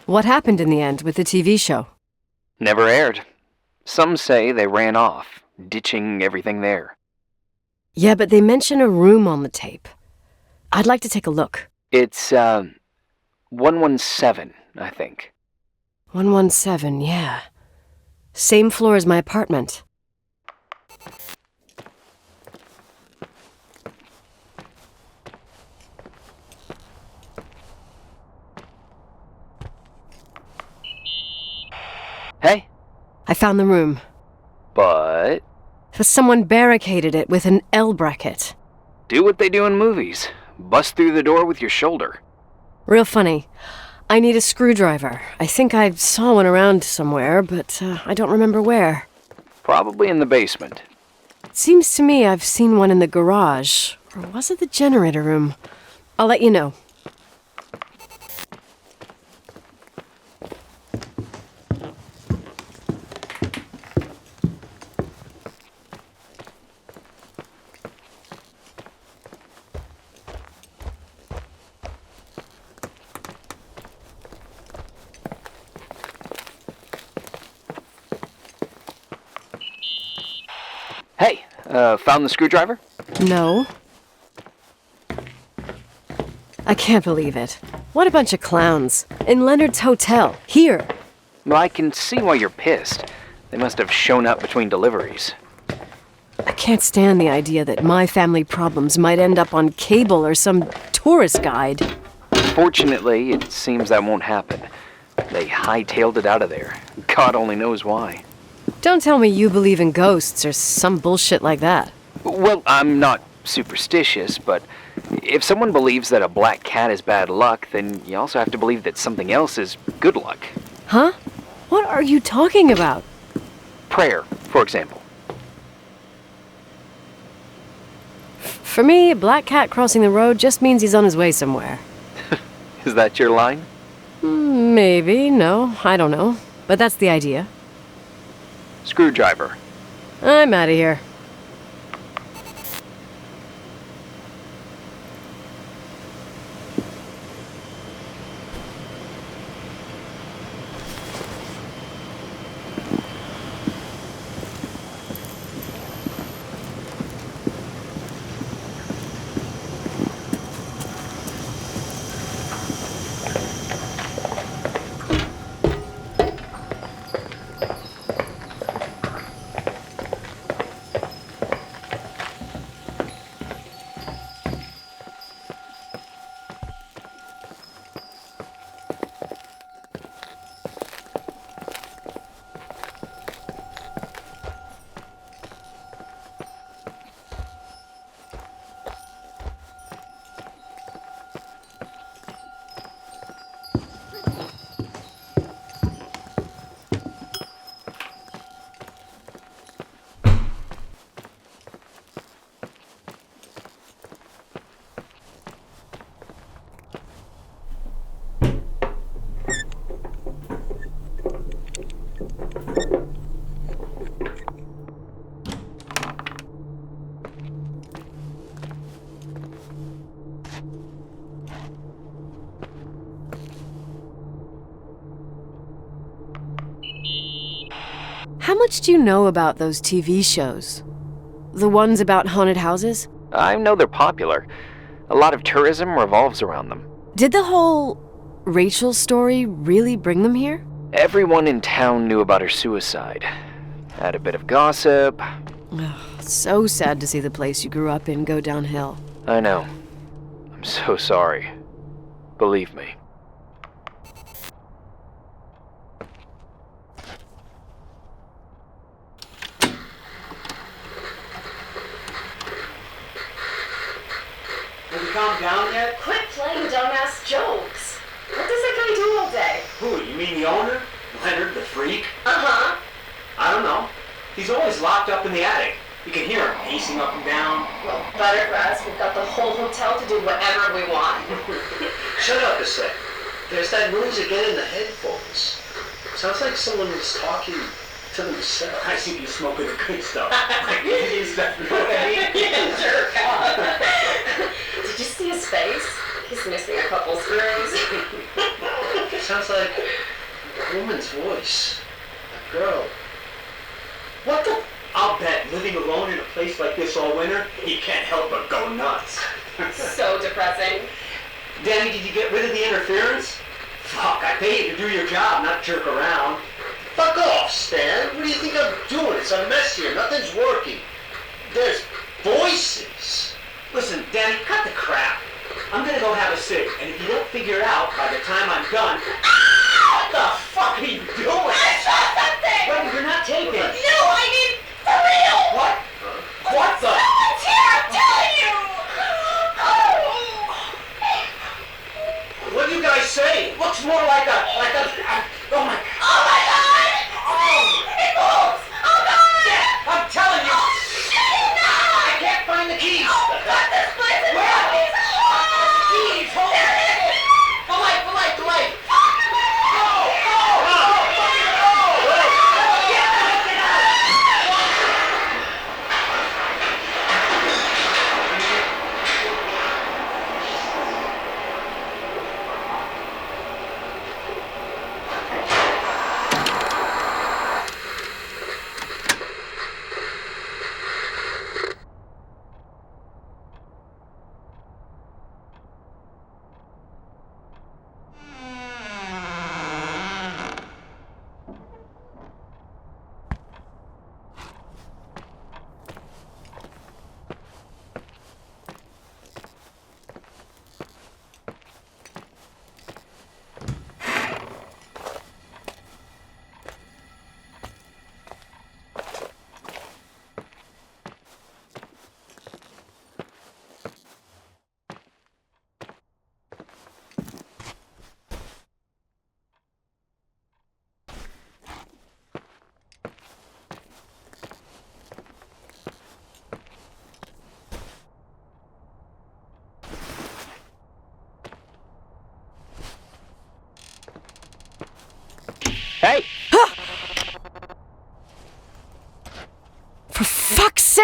What happened in the end with the TV show? Never aired. Some say they ran off, ditching everything there. Yeah, but they mention a room on the tape. I'd like to take a look. It's, 117, I think. 117, yeah. Same floor as my apartment. Hey? I found the room. But... Someone barricaded it with an L bracket. Do what they do in movies. Bust through the door with your shoulder. Real funny. I need a screwdriver. I think I saw one around somewhere, but I don't remember where. Probably in the basement. Seems to me I've seen one in the garage. Or was it the generator room? I'll let you know. Hey, found the screwdriver? No. I can't believe it. What a bunch of clowns. In Leonard's hotel. Here. Well, I can see why you're pissed. They must have shown up between deliveries. I can't stand the idea that my family problems might end up on cable or some tourist guide. Fortunately, it seems that won't happen. They hightailed it out of there. God only knows why. Don't tell me you believe in ghosts or some bullshit like that. Well, I'm not superstitious, but if someone believes that a black cat is bad luck, then you also have to believe that something else is good luck. Huh? What are you talking about? Prayer, for example. For me, a black cat crossing the road just means he's on his way somewhere. Is that your line? Maybe, no, I don't know. But that's the idea. Screwdriver. I'm out of here. How much do you know about those TV shows? The ones about haunted houses? I know they're popular. A lot of tourism revolves around them. Did the whole Rachel story really bring them here? Everyone in town knew about her suicide. Had a bit of gossip. So sad to see the place you grew up in go downhill. I know. I'm so sorry. Believe me. Have you calmed down yet? Quit playing dumbass jokes. What does that guy do all day? Who, you mean the owner? Leonard the freak? Uh-huh. I don't know. He's always locked up in the attic. You can hear him pacing up and down. Well, better for us. We've got the whole hotel to do whatever we want. Shut up a sec. There's that noise again in the headphones. Sounds like someone is talking to themselves. I see you smoking the good stuff. Like Indian stuff, you know what I mean? Jerk off. Did you see his face? He's missing a couple screws. Sounds like a woman's voice. A girl. What the? I'll bet living alone in a place like this all winter, he can't help but go nuts. So depressing. Danny, did you get rid of the interference? Fuck, I pay you to do your job, not jerk around. Fuck off, Stan. What do you think I'm doing? It's a mess here. Nothing's working. There's voices. Listen, Danny, cut the crap. I'm gonna go have a cig, and if you don't figure it out by the time I'm done... What the fuck are you doing? I saw something! Wait, you're not taping. No, I mean, for real! What? What the? Someone's here, I'm telling you! What do you guys say? It looks more like a... oh my... Oh my god! It moves! Oh god! Yeah, I'm telling you! Shit, no! I can't find the keys! Oh god, this place is zombies! Keys, hold on! The light! Go! Go! Go! Get out!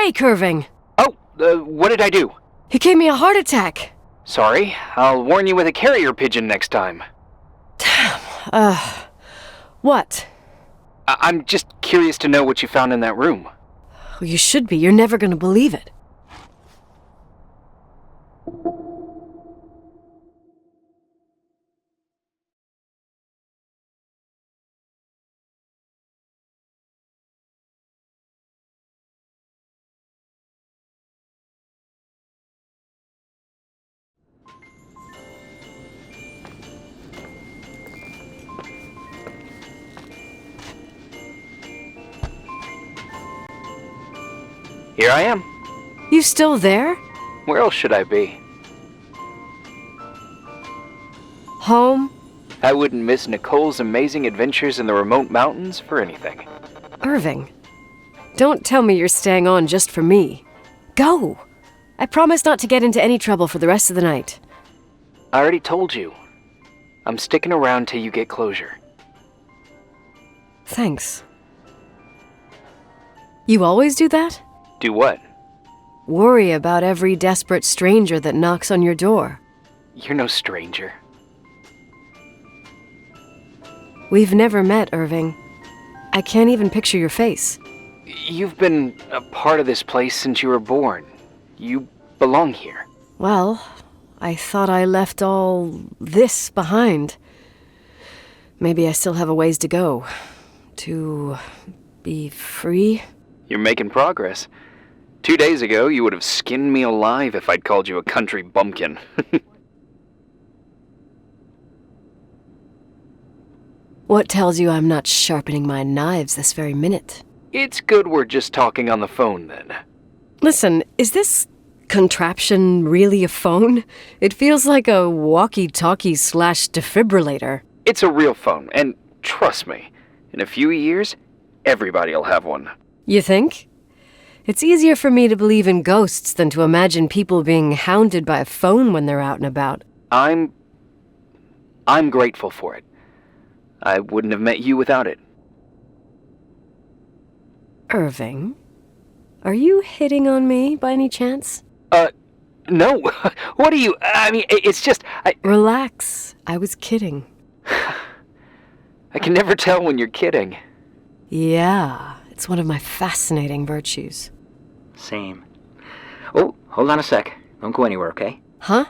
awake, Irving! Oh, what did I do? He gave me a heart attack. Sorry, I'll warn you with a carrier pigeon next time. What? I'm just curious to know what you found in that room. Well, you should be. You're never gonna believe it. Here I am. You still there? Where else should I be? Home? I wouldn't miss Nicole's amazing adventures in the remote mountains for anything. Irving, don't tell me you're staying on just for me. Go! I promise not to get into any trouble for the rest of the night. I already told you. I'm sticking around till you get closure. Thanks. You always do that? Do what? Worry about every desperate stranger that knocks on your door. You're no stranger. We've never met, Irving. I can't even picture your face. You've been a part of this place since you were born. You belong here. Well, I thought I left all this behind. Maybe I still have a ways to go. To be free? You're making progress. 2 days ago, you would have skinned me alive if I'd called you a country bumpkin. What tells you I'm not sharpening my knives this very minute? It's good we're just talking on the phone, then. Listen, is this contraption really a phone? It feels like a walkie-talkie / defibrillator. It's a real phone, and trust me, in a few years, everybody'll have one. You think? It's easier for me to believe in ghosts than to imagine people being hounded by a phone when they're out and about. I'm grateful for it. I wouldn't have met you without it. Irving, are you hitting on me by any chance? No. What are you... I mean, it's just... Relax. I was kidding. I can never tell when you're kidding. Yeah, it's one of my fascinating virtues. Same. Oh, hold on a sec. Don't go anywhere, okay? Huh?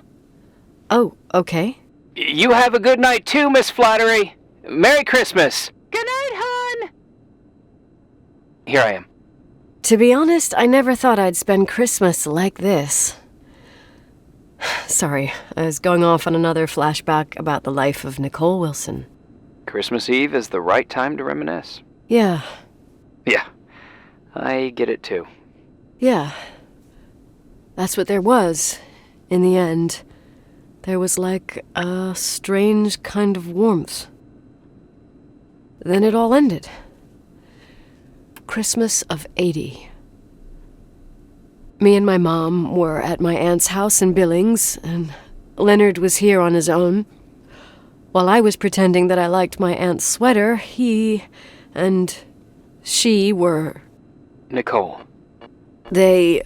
Oh, okay. You have a good night too, Miss Flattery. Merry Christmas. Good night, hon! Here I am. To be honest, I never thought I'd spend Christmas like this. Sorry, I was going off on another flashback about the life of Nicole Wilson. Christmas Eve is the right time to reminisce. Yeah. Yeah, I get it too. Yeah. That's what there was, in the end. There was like a strange kind of warmth. Then it all ended. Christmas of '80. Me and my mom were at my aunt's house in Billings, and Leonard was here on his own. While I was pretending that I liked my aunt's sweater, he and she were... Nicole. They...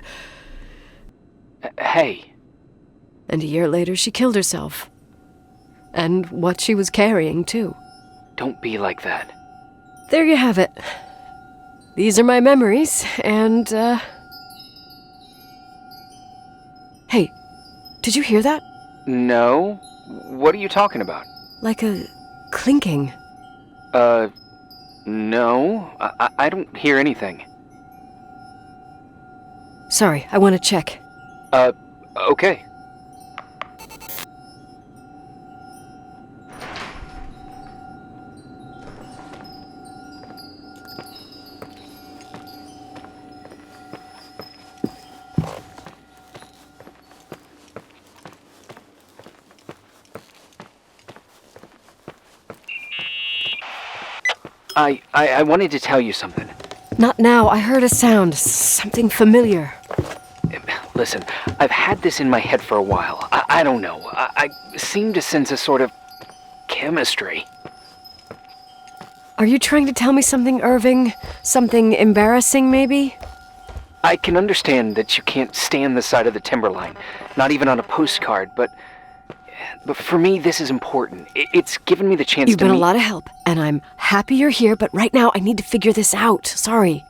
Hey. And a year later, she killed herself. And what she was carrying, too. Don't be like that. There you have it. These are my memories, and, Hey, did you hear that? No. What are you talking about? Like a clinking. No. I don't hear anything. Sorry, I want to check. Okay. I wanted to tell you something. Not now. I heard a sound. Something familiar. Listen, I've had this in my head for a while. I don't know. I seem to sense a sort of chemistry. Are you trying to tell me something, Irving? Something embarrassing, maybe? I can understand that you can't stand the side of the timberline, not even on a postcard, but for me, this is important. It's given me the chance You've been a lot of help, and I'm happy you're here, but right now I need to figure this out. Sorry.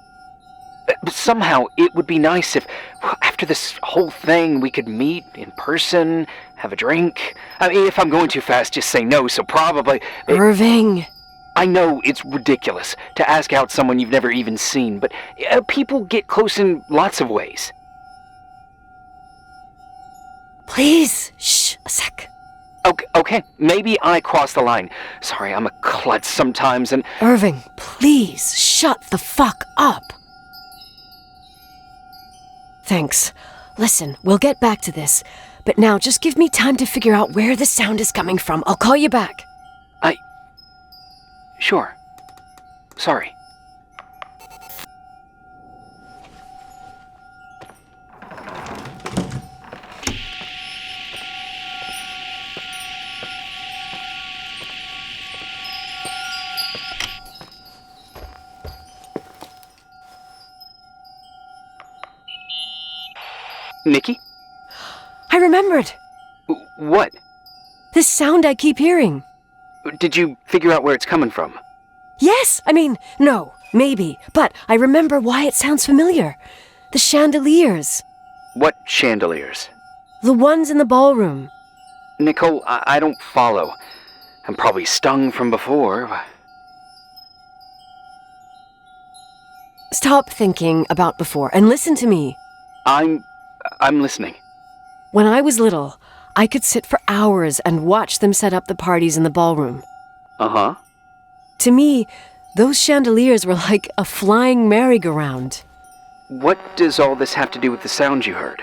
Somehow, it would be nice if, after this whole thing, we could meet in person, have a drink. I mean, if I'm going too fast, just say no, so probably... Irving! I know it's ridiculous to ask out someone you've never even seen, but people get close in lots of ways. Please, shh, a sec. Okay, maybe I crossed the line. Sorry, I'm a klutz sometimes, and... Irving, please, shut the fuck up. Thanks. Listen, we'll get back to this, but now just give me time to figure out where the sound is coming from. I'll call you back. Sure. Sorry. Nikki? I remembered. What? This sound I keep hearing. Did you figure out where it's coming from? Yes! No, maybe. But I remember why it sounds familiar. The chandeliers. What chandeliers? The ones in the ballroom. Nicole, I don't follow. I'm probably stung from before. Stop thinking about before and listen to me. I'm listening. When I was little, I could sit for hours and watch them set up the parties in the ballroom. Uh-huh. To me, those chandeliers were like a flying merry-go-round. What does all this have to do with the sound you heard?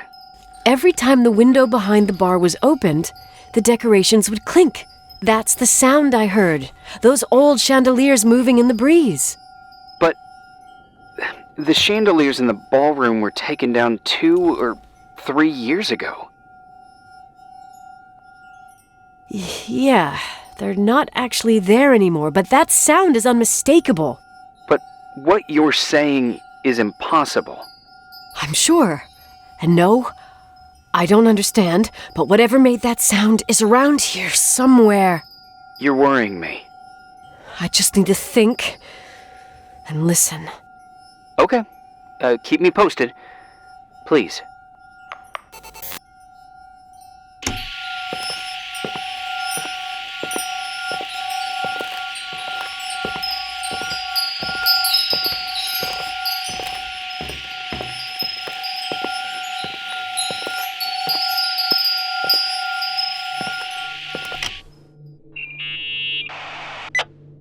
Every time the window behind the bar was opened, the decorations would clink. That's the sound I heard. Those old chandeliers moving in the breeze. But the chandeliers in the ballroom were taken down 2 or 3 years ago. Yeah, they're not actually there anymore, but that sound is unmistakable. But what you're saying is impossible. I'm sure. And no, I don't understand, but whatever made that sound is around here somewhere. You're worrying me. I just need to think and listen. Okay. Keep me posted. Please.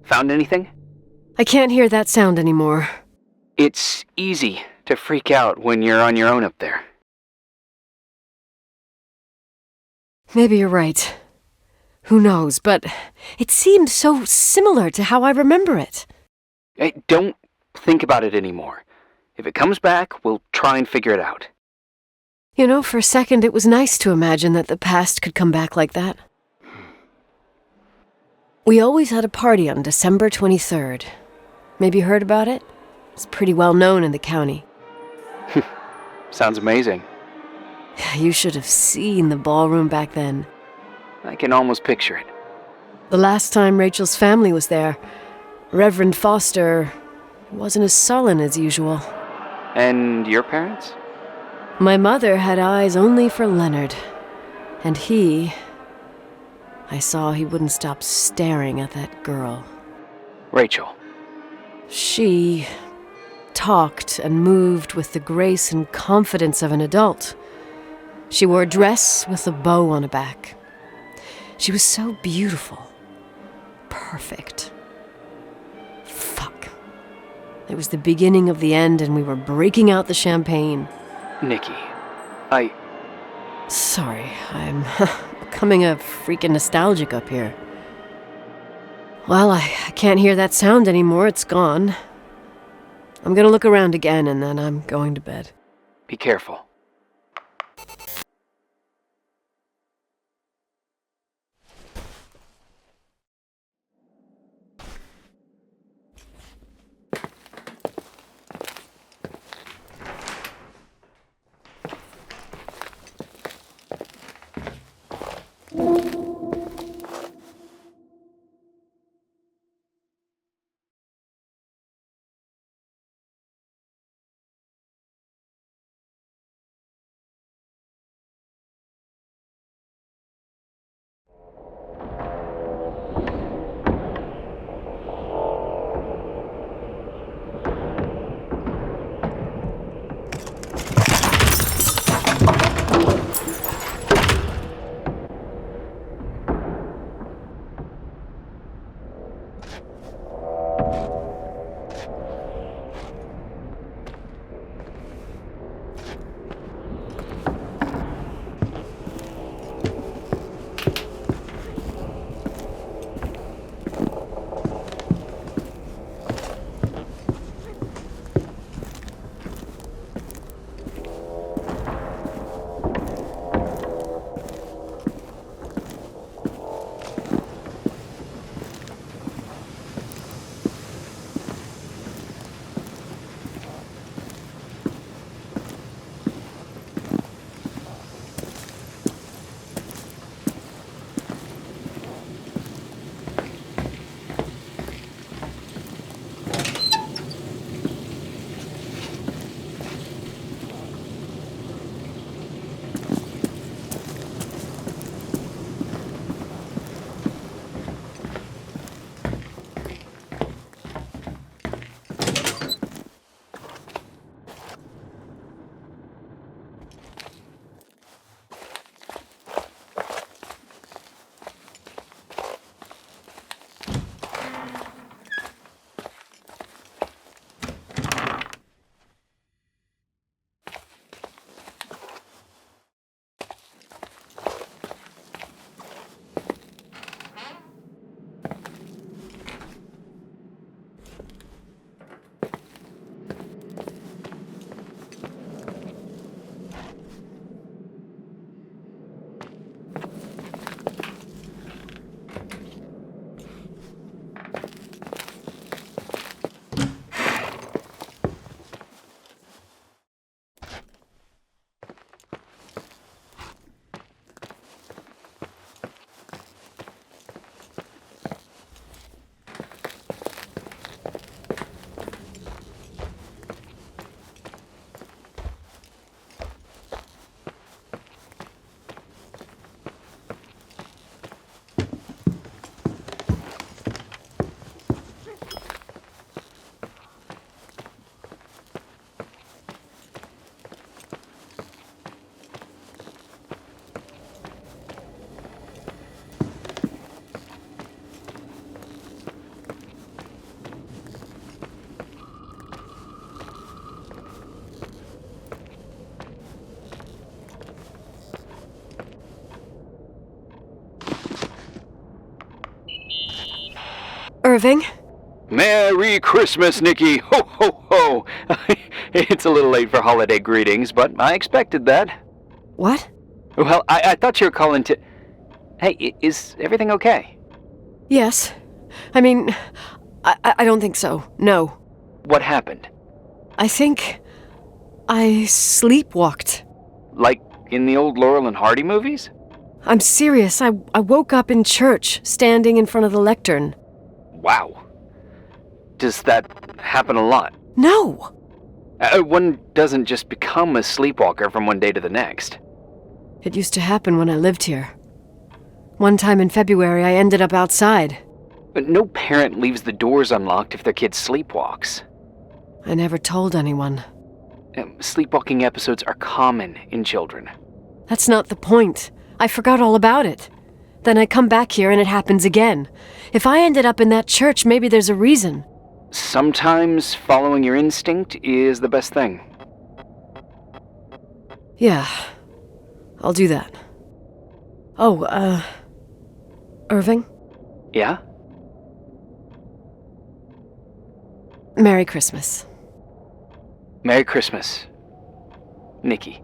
Found anything? I can't hear that sound anymore. It's easy to freak out when you're on your own up there. Maybe you're right. Who knows, but it seemed so similar to how I remember it. Hey, don't think about it anymore. If it comes back, we'll try and figure it out. You know, for a second it was nice to imagine that the past could come back like that. We always had a party on December 23rd. Maybe you heard about it? It's pretty well known in the county. Sounds amazing. You should have seen the ballroom back then. I can almost picture it. The last time Rachel's family was there, Reverend Foster wasn't as sullen as usual. And your parents? My mother had eyes only for Leonard. And I saw he wouldn't stop staring at that girl. Rachel. She talked and moved with the grace and confidence of an adult. She wore a dress with a bow on her back. She was so beautiful. Perfect. Fuck. It was the beginning of the end and we were breaking out the champagne. Nikki, Sorry, I'm becoming a freaking nostalgic up here. Well, I can't hear that sound anymore. It's gone. I'm gonna look around again and then I'm going to bed. Be careful. Irving? Merry Christmas, Nikki! Ho, ho, ho! It's a little late for holiday greetings, but I expected that. What? Well, I thought you were calling to... Hey, is everything okay? Yes. I mean, I don't think so. No. What happened? I think I sleepwalked. Like in the old Laurel and Hardy movies? I'm serious. I woke up in church, standing in front of the lectern. Wow. Does that happen a lot? No! One doesn't just become a sleepwalker from one day to the next. It used to happen when I lived here. One time in February, I ended up outside. But no parent leaves the doors unlocked if their kid sleepwalks. I never told anyone. Sleepwalking episodes are common in children. That's not the point. I forgot all about it. Then I come back here and it happens again. If I ended up in that church, maybe there's a reason. Sometimes following your instinct is the best thing. Yeah, I'll do that. Oh, Irving? Yeah? Merry Christmas. Merry Christmas, Nikki.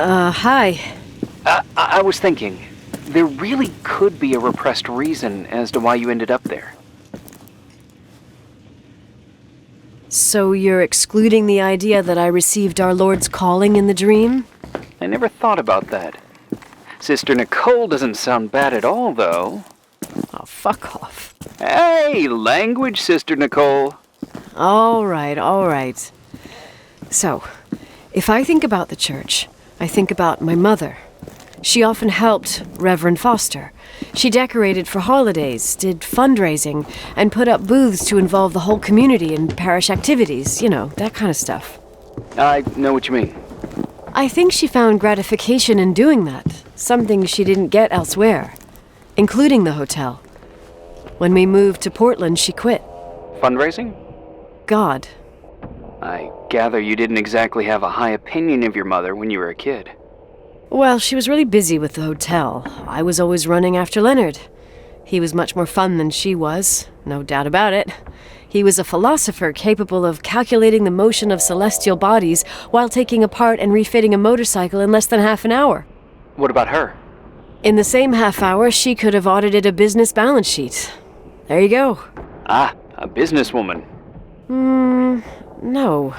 Hi. I was thinking, there really could be a repressed reason as to why you ended up there. So you're excluding the idea that I received our Lord's calling in the dream? I never thought about that. Sister Nicole doesn't sound bad at all, though. Oh, fuck off. Hey, language, Sister Nicole. All right. So, if I think about the church, I think about my mother. She often helped Reverend Foster. She decorated for holidays, did fundraising, and put up booths to involve the whole community in parish activities, you know, that kind of stuff. I know what you mean. I think she found gratification in doing that, something she didn't get elsewhere, including the hotel. When we moved to Portland, she quit. Fundraising? God. I gather you didn't exactly have a high opinion of your mother when you were a kid. Well, she was really busy with the hotel. I was always running after Leonard. He was much more fun than she was, no doubt about it. He was a philosopher capable of calculating the motion of celestial bodies while taking apart and refitting a motorcycle in less than half an hour. What about her? In the same half hour, she could have audited a business balance sheet. There you go. Ah, a businesswoman. No.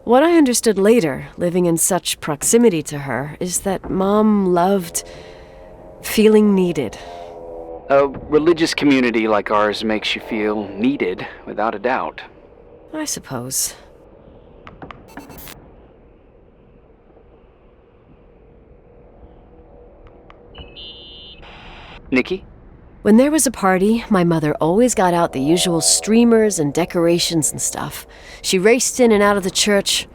What I understood later, living in such proximity to her, is that Mom loved feeling needed. A religious community like ours makes you feel needed, without a doubt. I suppose. Nikki? When there was a party, my mother always got out the usual streamers and decorations and stuff. She raced in and out of the church,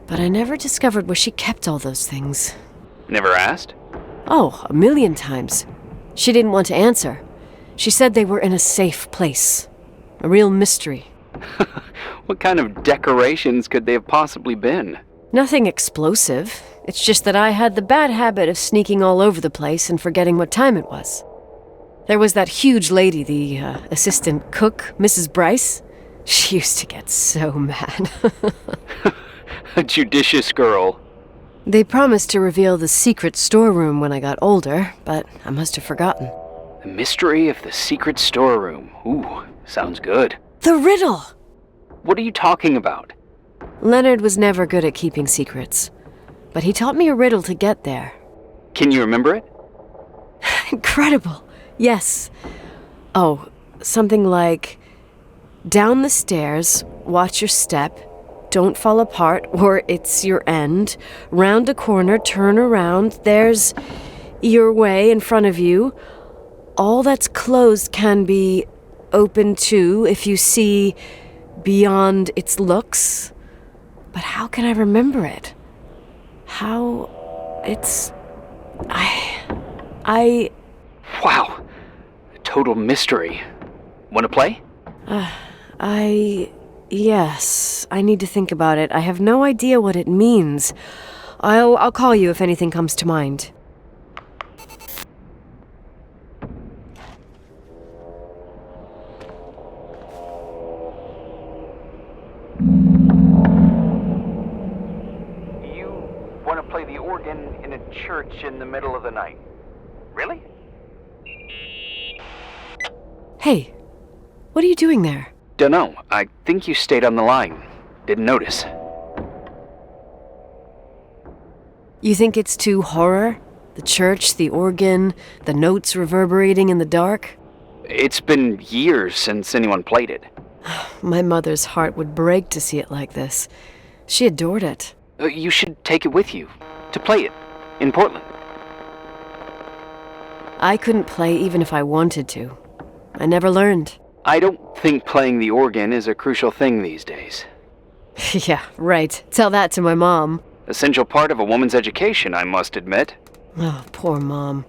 but I never discovered where she kept all those things. Never asked? Oh, a million times. She didn't want to answer. She said they were in a safe place. A real mystery. What kind of decorations could they have possibly been? Nothing explosive. It's just that I had the bad habit of sneaking all over the place and forgetting what time it was. There was that huge lady, the assistant cook, Mrs. Bryce. She used to get so mad. A judicious girl. They promised to reveal the secret storeroom when I got older, but I must have forgotten. The mystery of the secret storeroom. Ooh, sounds good. The riddle! What are you talking about? Leonard was never good at keeping secrets, but he taught me a riddle to get there. Can you remember it? Incredible! Yes. Oh, something like, down the stairs, watch your step, don't fall apart or it's your end, round a corner, turn around, there's your way in front of you. All that's closed can be open too if you see beyond its looks. But how can I remember it? Wow. A total mystery. Want to play? Yes. I need to think about it. I have no idea what it means. I'll call you if anything comes to mind. Want to play the organ in a church in the middle of the night. Really? Hey, what are you doing there? Dunno. I think you stayed on the line. Didn't notice. You think it's too horror? The church, the organ, the notes reverberating in the dark? It's been years since anyone played it. My mother's heart would break to see it like this. She adored it. You should take it with you. To play it. In Portland. I couldn't play even if I wanted to. I never learned. I don't think playing the organ is a crucial thing these days. Yeah, right. Tell that to my mom. Essential part of a woman's education, I must admit. Oh, poor Mom.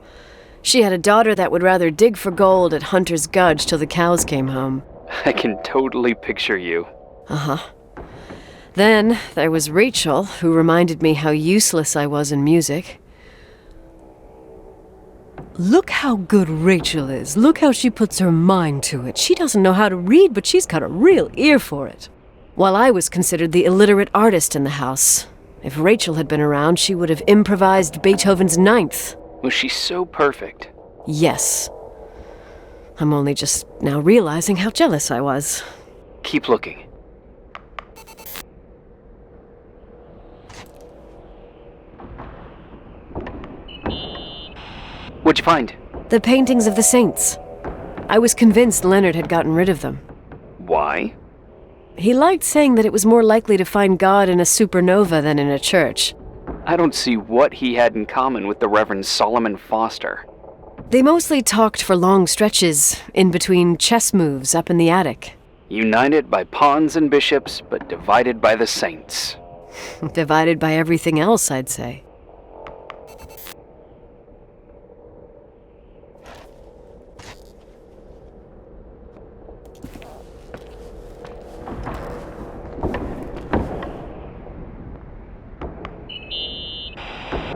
She had a daughter that would rather dig for gold at Hunter's Gulch till the cows came home. I can totally picture you. Uh-huh. Then there was Rachel, who reminded me how useless I was in music. Look how good Rachel is. Look how she puts her mind to it. She doesn't know how to read, but she's got a real ear for it. While I was considered the illiterate artist in the house. If Rachel had been around, she would have improvised Beethoven's Ninth. Was she so perfect? Yes. I'm only just now realizing how jealous I was. Keep looking. What'd you find? The paintings of the saints. I was convinced Leonard had gotten rid of them. Why? He liked saying that it was more likely to find God in a supernova than in a church. I don't see what he had in common with the Reverend Solomon Foster. They mostly talked for long stretches, in between chess moves up in the attic. United by pawns and bishops, but divided by the saints. Divided by everything else, I'd say.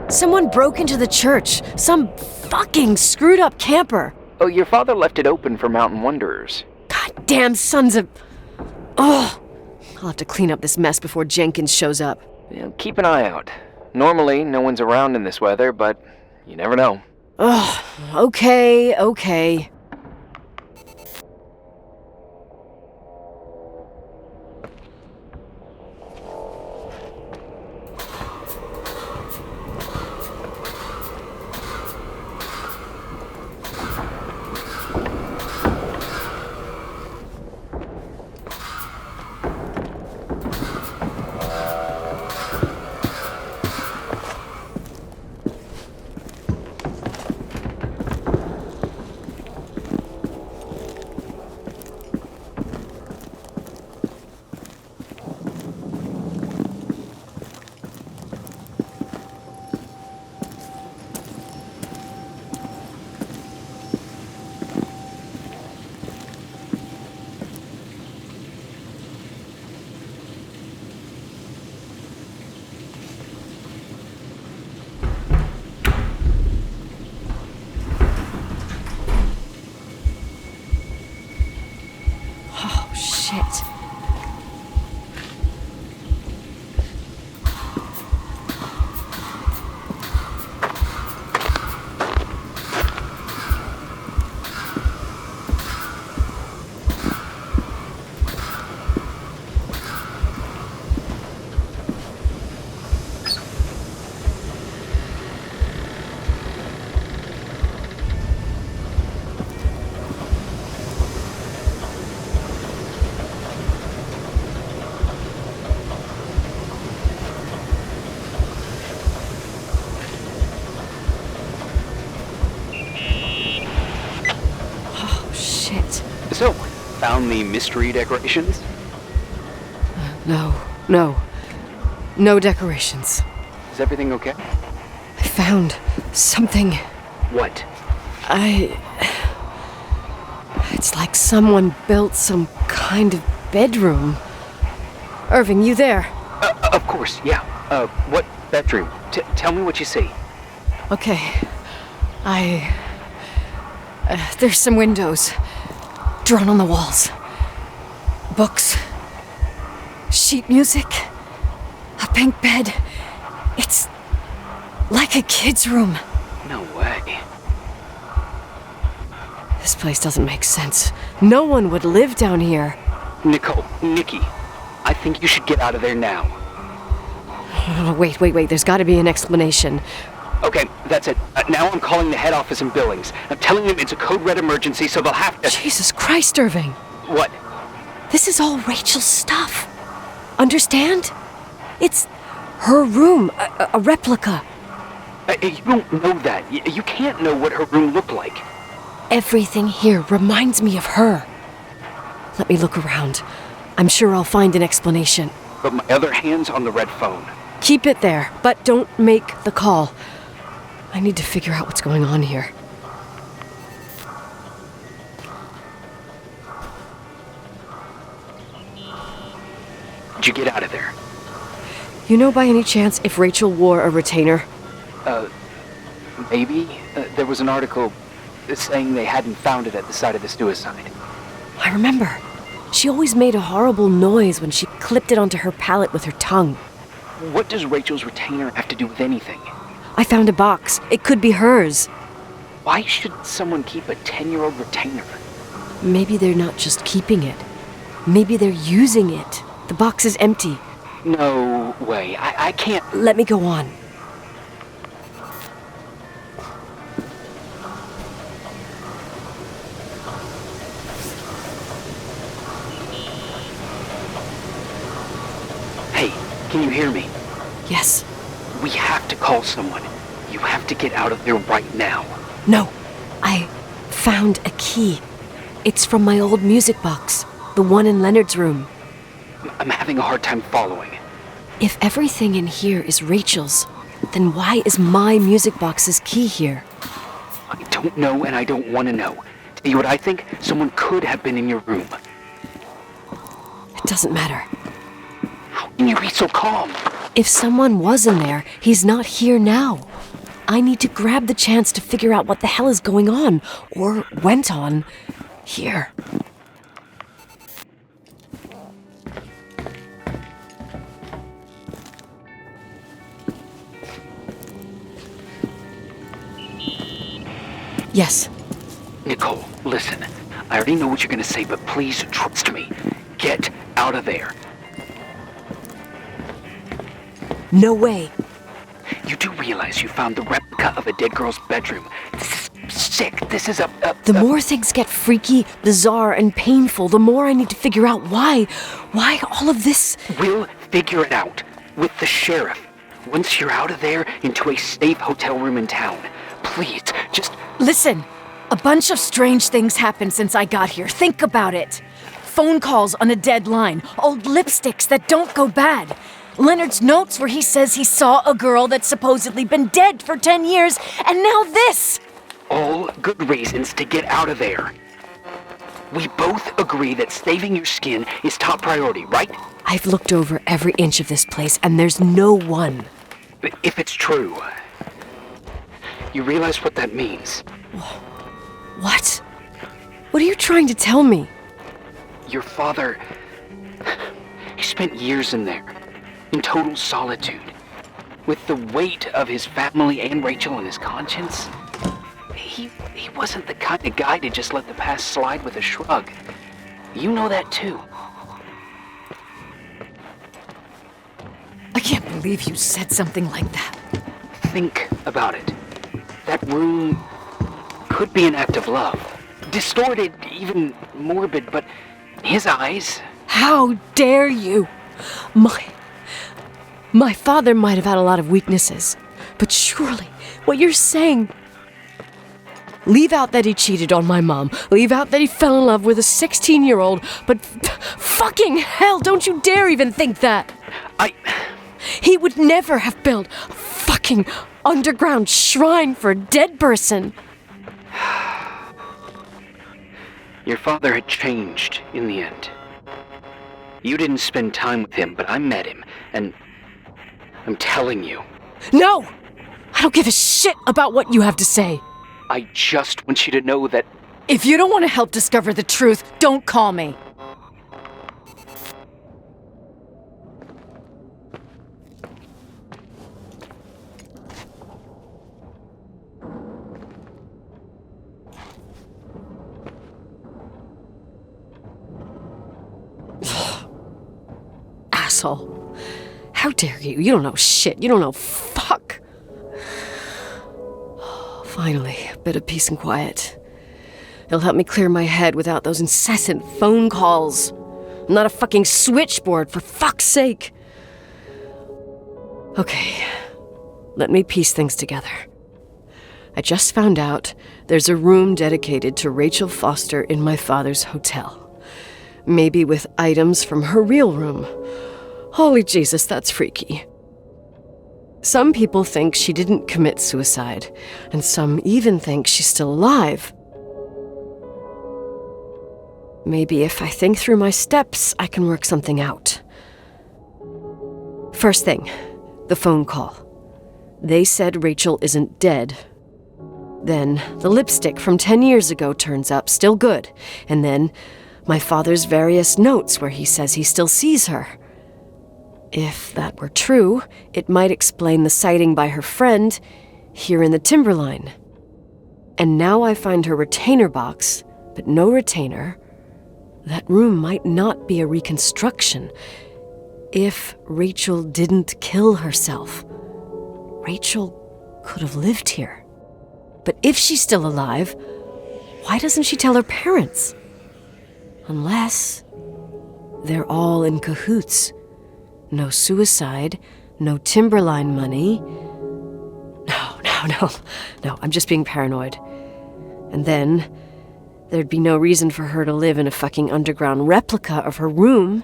Someone broke into the church. Some fucking screwed up camper. Oh, your father left it open for mountain wanderers. Goddamn sons of... Oh! I'll have to clean up this mess before Jenkins shows up. Yeah, keep an eye out. Normally, no one's around in this weather, but you never know. Ugh, okay. found the mystery decorations? No decorations. Is everything okay? I found something. What? It's like someone built some kind of bedroom. Irving, you there? Of course, yeah. What bedroom? Tell me what you see. Okay. There's some windows drawn on the walls. Books. Sheet music. A pink bed. It's like a kid's room. No way. This place doesn't make sense. No one would live down here. Nikki, I think you should get out of there now. Wait. There's got to be an explanation. Okay, that's it. Now I'm calling the head office in Billings. I'm telling them it's a code red emergency, so they'll have to... Jesus Christ, Irving. What? This is all Rachel's stuff. Understand? It's her room, a replica. You don't know that. You can't know what her room looked like. Everything here reminds me of her. Let me look around. I'm sure I'll find an explanation. But my other hand's on the red phone. Keep it there, but don't make the call. I need to figure out what's going on here. Did you get out of there? You know by any chance if Rachel wore a retainer? Maybe. There was an article saying they hadn't found it at the site of the suicide. I remember. She always made a horrible noise when she clipped it onto her palate with her tongue. What does Rachel's retainer have to do with anything? I found a box. It could be hers. Why should someone keep a 10-year-old retainer? Maybe they're not just keeping it. Maybe they're using it. The box is empty. No way. I can't... Let me go on. Hey, can you hear me? Yes. We have to call someone. You have to get out of there right now. No. I found a key. It's from my old music box. The one in Leonard's room. I'm having a hard time following. If everything in here is Rachel's, then why is my music box's key here? I don't know and I don't want to know. Tell you what I think? Someone could have been in your room. It doesn't matter. How can you be so calm? If someone was in there, he's not here now. I need to grab the chance to figure out what the hell is going on, or went on, here. Yes. Nicole, listen. I already know what you're gonna say, but please trust me. Get out of there. No way. You do realize you found the replica of a dead girl's bedroom. This is sick. This is The more things get freaky, bizarre, and painful, the more I need to figure out why. Why all of this? We'll figure it out. With the sheriff. Once you're out of there, into a safe hotel room in town. Please, just... Listen. A bunch of strange things happened since I got here. Think about it. Phone calls on a dead line. Old lipsticks that don't go bad. Leonard's notes where he says he saw a girl that's supposedly been dead for 10 years, and now this! All good reasons to get out of there. We both agree that saving your skin is top priority, right? I've looked over every inch of this place, and there's no one. If it's true, you realize what that means. What? What are you trying to tell me? Your father... He spent years in there. In total solitude. With the weight of his family and Rachel on his conscience. He wasn't the kind of guy to just let the past slide with a shrug. You know that too. I can't believe you said something like that. Think about it. That room could be an act of love. Distorted, even morbid, but his eyes... How dare you! My father might have had a lot of weaknesses, but surely what you're saying... Leave out that he cheated on my mom. Leave out that he fell in love with a 16-year-old. But fucking hell, don't you dare even think that. He would never have built a fucking underground shrine for a dead person. Your father had changed in the end. You didn't spend time with him, but I met him, and I'm telling you. No! I don't give a shit about what you have to say. I just want you to know that... If you don't want to help discover the truth, don't call me. Asshole. How dare you? You don't know shit. You don't know fuck. Finally, a bit of peace and quiet. It'll help me clear my head without those incessant phone calls. I'm not a fucking switchboard, for fuck's sake. Okay, let me piece things together. I just found out there's a room dedicated to Rachel Foster in my father's hotel. Maybe with items from her real room. Holy Jesus, that's freaky. Some people think she didn't commit suicide, and some even think she's still alive. Maybe if I think through my steps, I can work something out. First thing, the phone call. They said Rachel isn't dead. Then the lipstick from 10 years ago turns up, still good. And then my father's various notes where he says he still sees her. If that were true, it might explain the sighting by her friend here in the timberline. And now I find her retainer box, but no retainer. That room might not be a reconstruction. If Rachel didn't kill herself, Rachel could have lived here. But if she's still alive, why doesn't she tell her parents? Unless they're all in cahoots. No suicide, no timberline money. No, I'm just being paranoid. And then there'd be no reason for her to live in a fucking underground replica of her room.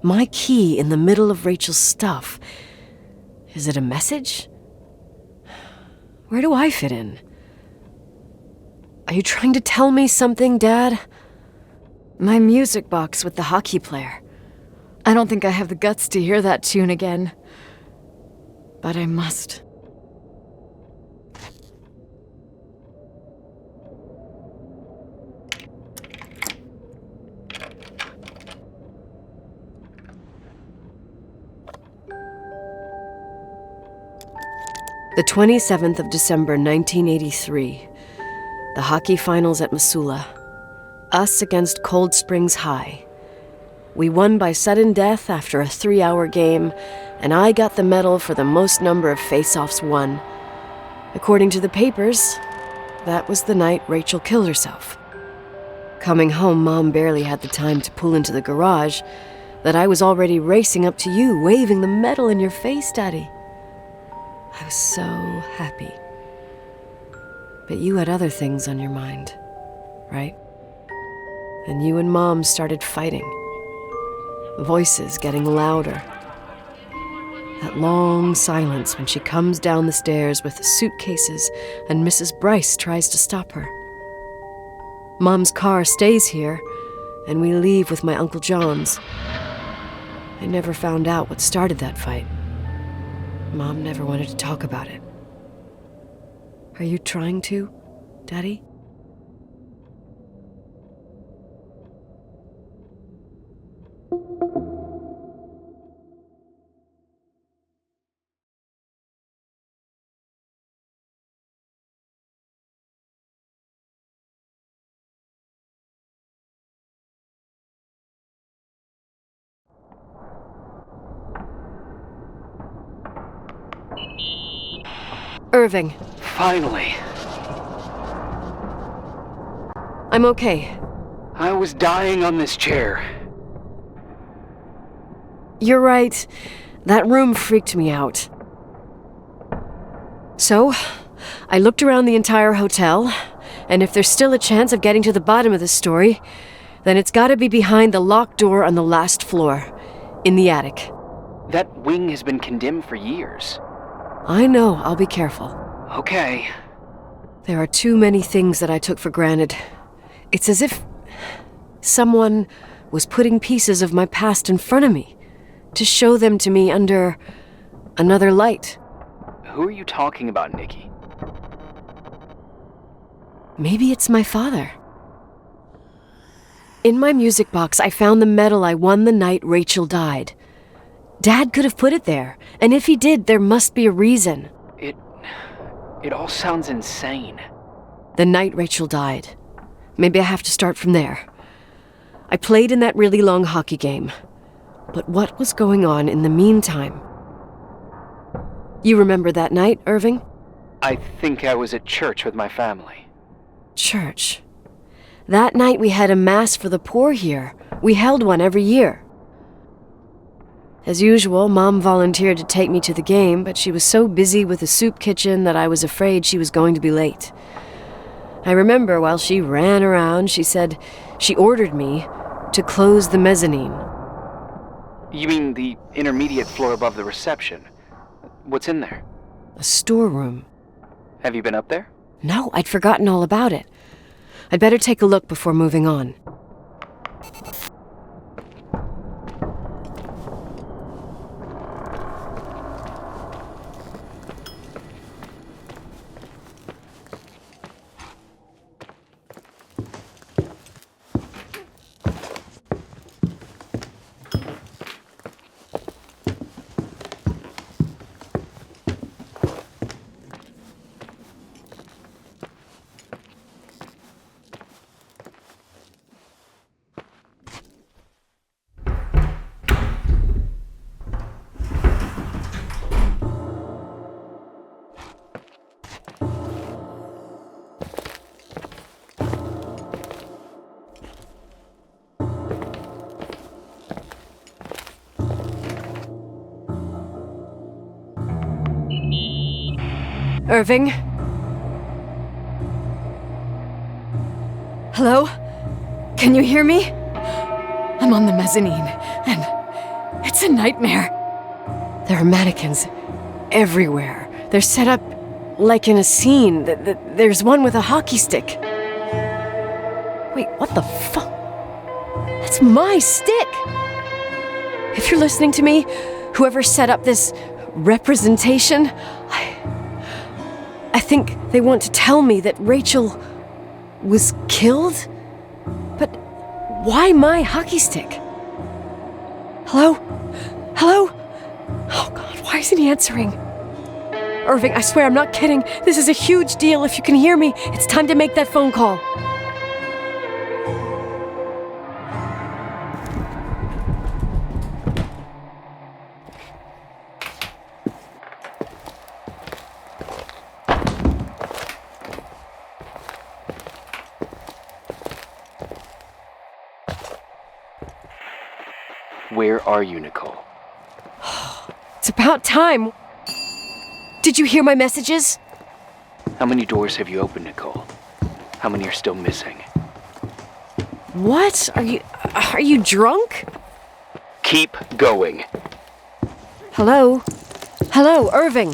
My key in the middle of Rachel's stuff. Is it a message? Where do I fit in? Are you trying to tell me something, Dad? My music box with the hockey player. I don't think I have the guts to hear that tune again. But I must. The 27th of December, 1983. The hockey finals at Missoula. Us against Cold Springs High. We won by sudden death after a 3-hour game, and I got the medal for the most number of face-offs won. According to the papers, that was the night Rachel killed herself. Coming home, Mom barely had the time to pull into the garage that I was already racing up to you, waving the medal in your face, Daddy. I was so happy. But you had other things on your mind, right? And you and Mom started fighting. Voices getting louder. That long silence when she comes down the stairs with the suitcases and Mrs. Bryce tries to stop her. Mom's car stays here, and we leave with my Uncle John's. I never found out what started that fight. Mom never wanted to talk about it. Are you trying to, Daddy? Irving. Finally. I'm okay. I was dying on this chair. You're right. That room freaked me out. So, I looked around the entire hotel, and if there's still a chance of getting to the bottom of the story, then it's gotta be behind the locked door on the last floor, in the attic. That wing has been condemned for years. I know, I'll be careful. Okay. There are too many things that I took for granted. It's as if someone was putting pieces of my past in front of me to show them to me under another light. Who are you talking about, Nikki? Maybe it's my father. In my music box, I found the medal I won the night Rachel died. Dad could have put it there, and if he did, there must be a reason. It all sounds insane. The night Rachel died. Maybe I have to start from there. I played in that really long hockey game. But what was going on in the meantime? You remember that night, Irving? I think I was at church with my family. Church. That night we had a mass for the poor here. We held one every year. As usual, Mom volunteered to take me to the game, but she was so busy with the soup kitchen that I was afraid she was going to be late. I remember while she ran around, she said she ordered me to close the mezzanine. You mean the intermediate floor above the reception? What's in there? A storeroom. Have you been up there? No, I'd forgotten all about it. I'd better take a look before moving on. Irving? Hello? Can you hear me? I'm on the mezzanine, and it's a nightmare. There are mannequins everywhere. They're set up like in a scene. There's one with a hockey stick. Wait, what the fuck? That's my stick! If you're listening to me, whoever set up this representation, I think they want to tell me that Rachel was killed? But why my hockey stick? Hello? Hello? Oh God, why isn't he answering? Irving, I swear I'm not kidding. This is a huge deal. If you can hear me, it's time to make that phone call. Where are you, Nicole? It's about time. Did you hear my messages? How many doors have you opened, Nicole? How many are still missing? What? Are you drunk? Keep going. Hello? Hello, Irving.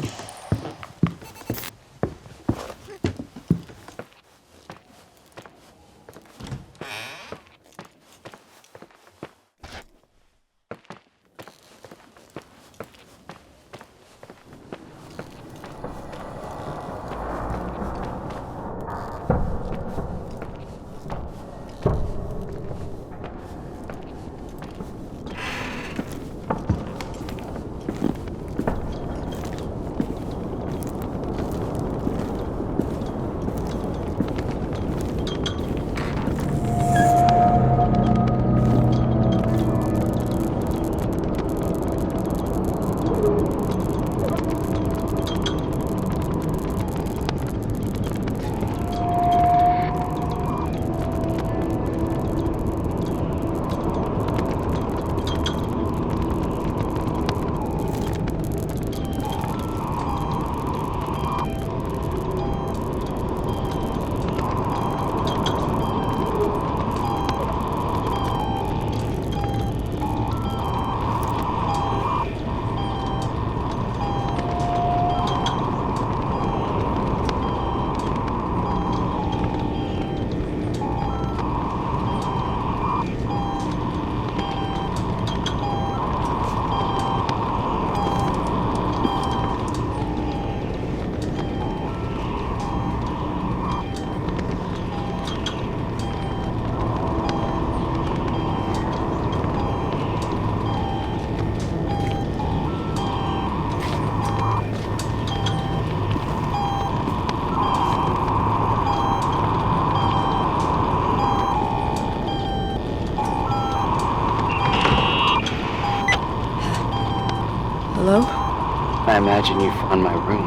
Hello? I imagine you found my room.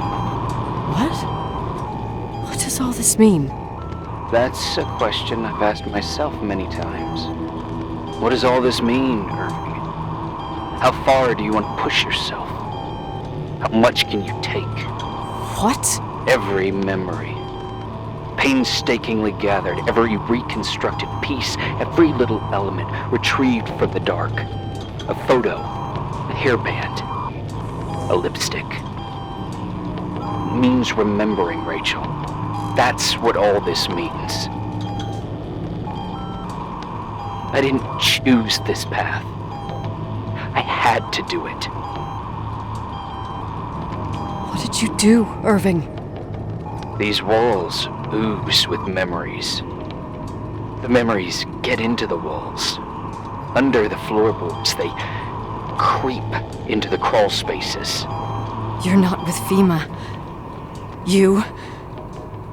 What? What does all this mean? That's a question I've asked myself many times. What does all this mean, Irving? How far do you want to push yourself? How much can you take? What? Every memory. Painstakingly gathered, every reconstructed piece, every little element retrieved from the dark. A photo, a hairband, a lipstick. It means remembering, Rachel. That's what all this means. I didn't choose this path. I had to do it. What did you do, Irving? These walls ooze with memories. The memories get into the walls. Under the floorboards, they creep into the crawl spaces. You're not with FEMA. You...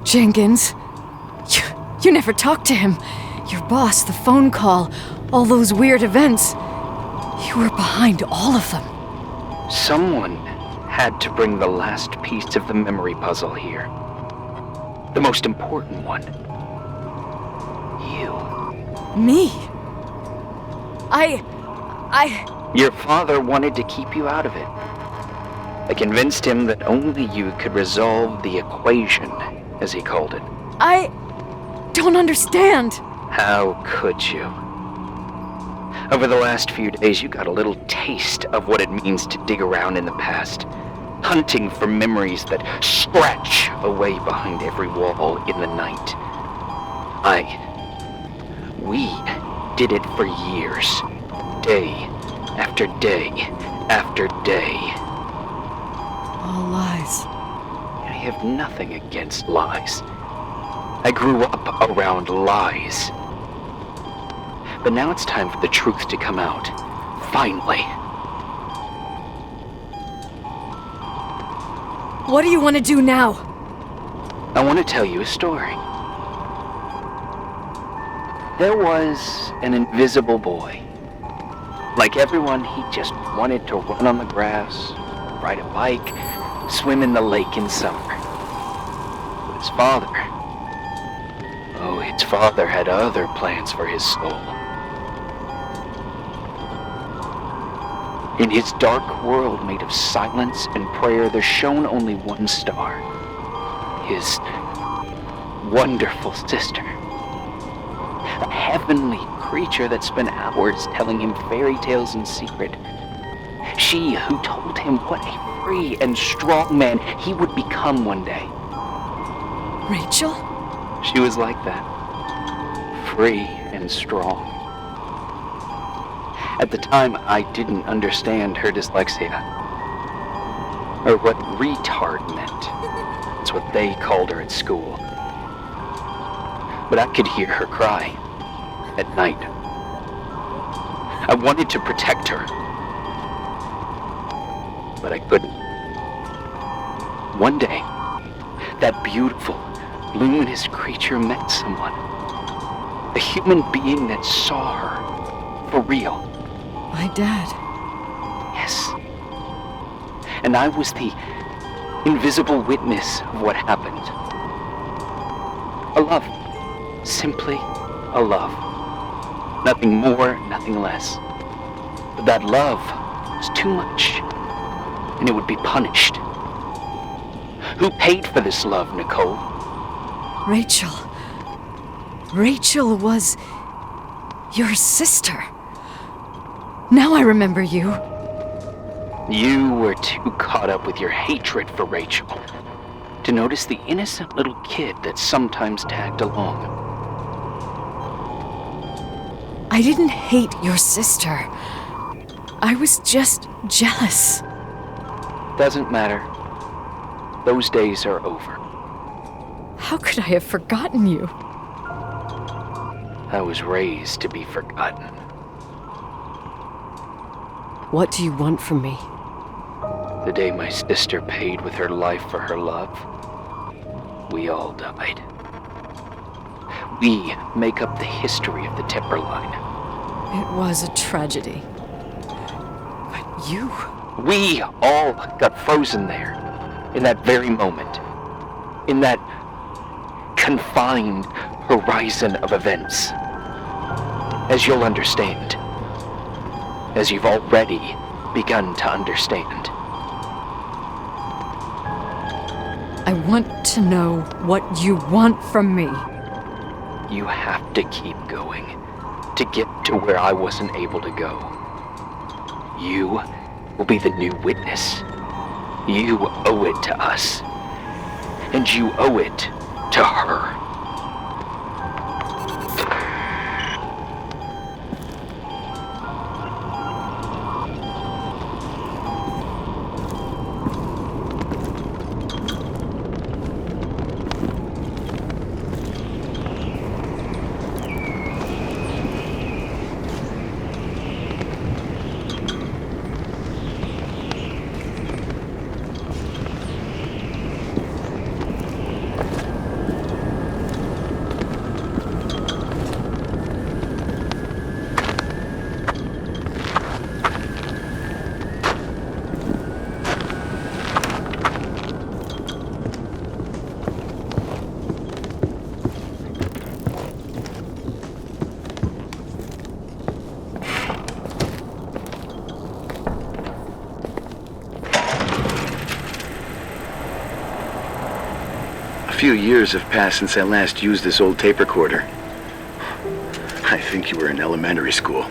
Jenkins... You never talked to him. Your boss, the phone call, all those weird events. You were behind all of them. Someone had to bring the last piece of the memory puzzle here. The most important one. You. Me? Your father wanted to keep you out of it. I convinced him that only you could resolve the equation, as he called it. I don't understand. How could you? Over the last few days, you got a little taste of what it means to dig around in the past, hunting for memories that scratch away behind every wall in the night. We did it for years, day after day after day. All lies. I have nothing against lies. I grew up around lies. But now it's time for the truth to come out. Finally. What do you want to do now? I want to tell you a story. There was an invisible boy. Like everyone, he just wanted to run on the grass, ride a bike, swim in the lake in summer. But his father had other plans for his soul. In his dark world made of silence and prayer, there shone only one star. His wonderful sister. A heavenly creature that spent hours telling him fairy tales in secret. She who told him what a free and strong man he would become one day. Rachel? She was like that. Free and strong. At the time, I didn't understand her dyslexia. Or what retard meant. That's what they called her at school. But I could hear her cry. At night. I wanted to protect her. But I couldn't. One day, that beautiful, luminous creature met someone. A human being that saw her. For real. My dad. Yes. And I was the invisible witness of what happened. A love. Simply a love. Nothing more, nothing less. But that love was too much, and it would be punished. Who paid for this love, Nicole? Rachel. Rachel was your sister. Now I remember you. You were too caught up with your hatred for Rachel to notice the innocent little kid that sometimes tagged along. I didn't hate your sister. I was just jealous. Doesn't matter. Those days are over. How could I have forgotten you? I was raised to be forgotten. What do you want from me? The day my sister paid with her life for her love, we all died. We make up the history of the Timberline. It was a tragedy. But you... We all got frozen there, in that very moment, in that confined horizon of events. As you'll understand, as you've already begun to understand. I want to know what you want from me. You have to keep going to get to where I wasn't able to go. You will be the new witness. You owe it to us. And you owe it to her. A few years have passed since I last used this old tape recorder. I think you were in elementary school.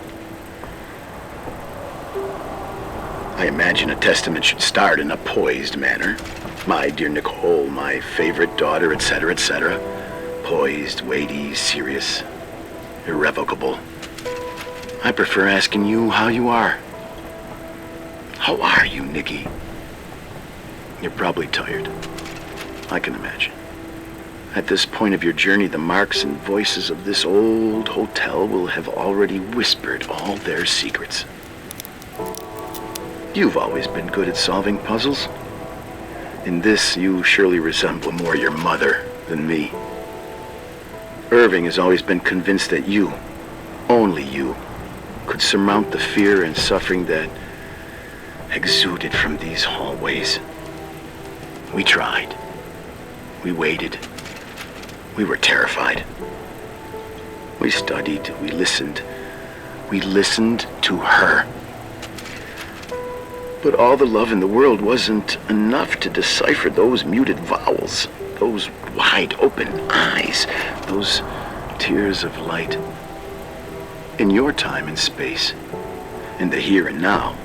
I imagine a testament should start in a poised manner. My dear Nicole, my favorite daughter, etc., etc. Poised, weighty, serious, irrevocable. I prefer asking you how you are. How are you, Nikki? You're probably tired. I can imagine. At this point of your journey, the marks and voices of this old hotel will have already whispered all their secrets. You've always been good at solving puzzles. In this, you surely resemble more your mother than me. Irving has always been convinced that you, only you, could surmount the fear and suffering that exuded from these hallways. We tried. We waited. We were terrified. We studied. We listened. We listened to her. But all the love in the world wasn't enough to decipher those muted vowels, those wide open eyes, those tears of light. In your time and space, in the here and now,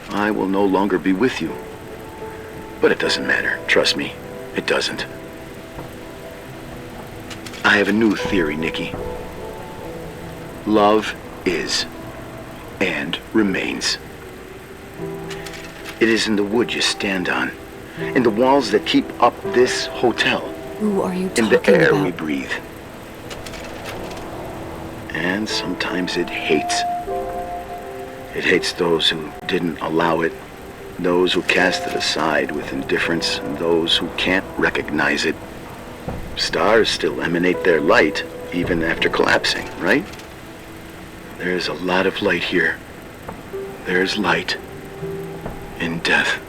I will no longer be with you. But it doesn't matter. Trust me, it doesn't. I have a new theory, Nikki. Love is and remains. It is in the wood you stand on, in the walls that keep up this hotel, Who are you talking in the air about? we breathe. And sometimes it hates. It hates those who didn't allow it, those who cast it aside with indifference, and those who can't recognize it. Stars still emanate their light, even after collapsing, right? There's a lot of light here. There's light in death.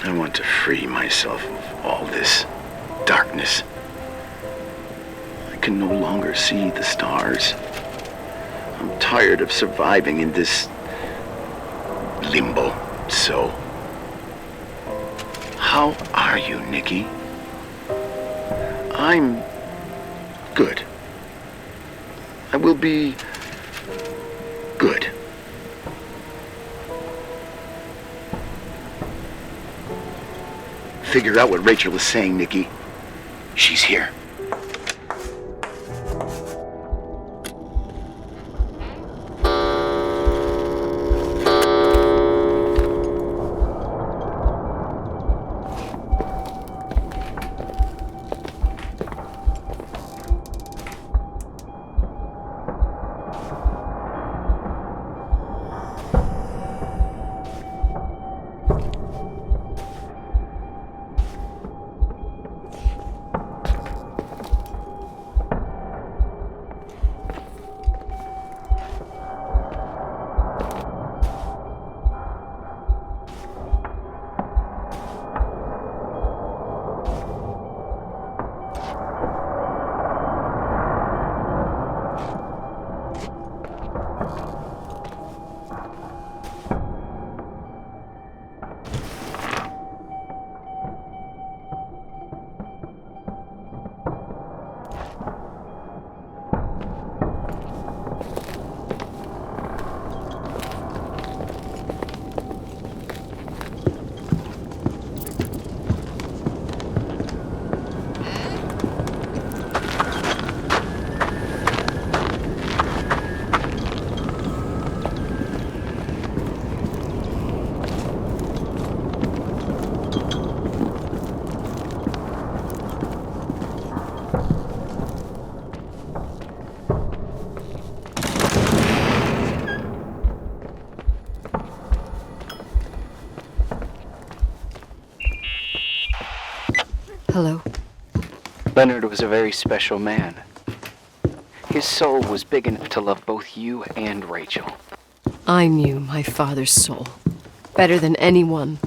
I want to free myself of all this darkness. I can no longer see the stars. I'm tired of surviving in this limbo. So, how are you, Nikki? I'm good. I will be good. Figure out what Rachel is saying, Nikki. She's here. Hello. Leonard was a very special man. His soul was big enough to love both you and Rachel. I knew my father's soul better than anyone.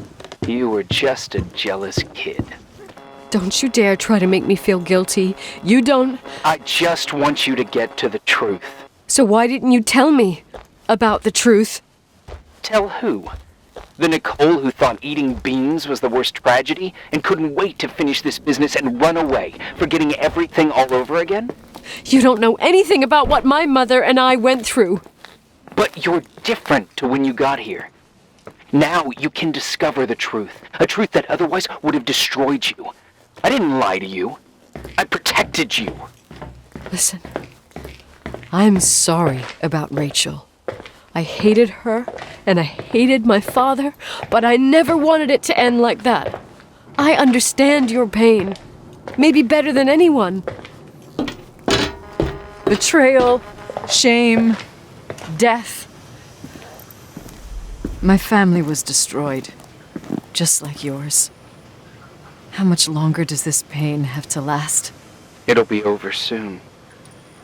You were just a jealous kid. Don't you dare try to make me feel guilty. You don't... I just want you to get to the truth. So why didn't you tell me about the truth? Tell who? The Nicole who thought eating beans was the worst tragedy and couldn't wait to finish this business and run away, forgetting everything all over again? You don't know anything about what my mother and I went through. But you're different to when you got here. Now you can discover the truth, a truth that otherwise would have destroyed you. I didn't lie to you. I protected you. Listen, I'm sorry about Rachel. I hated her, and I hated my father, but I never wanted it to end like that. I understand your pain. Maybe better than anyone. Betrayal, shame, death. My family was destroyed, just like yours. How much longer does this pain have to last? It'll be over soon.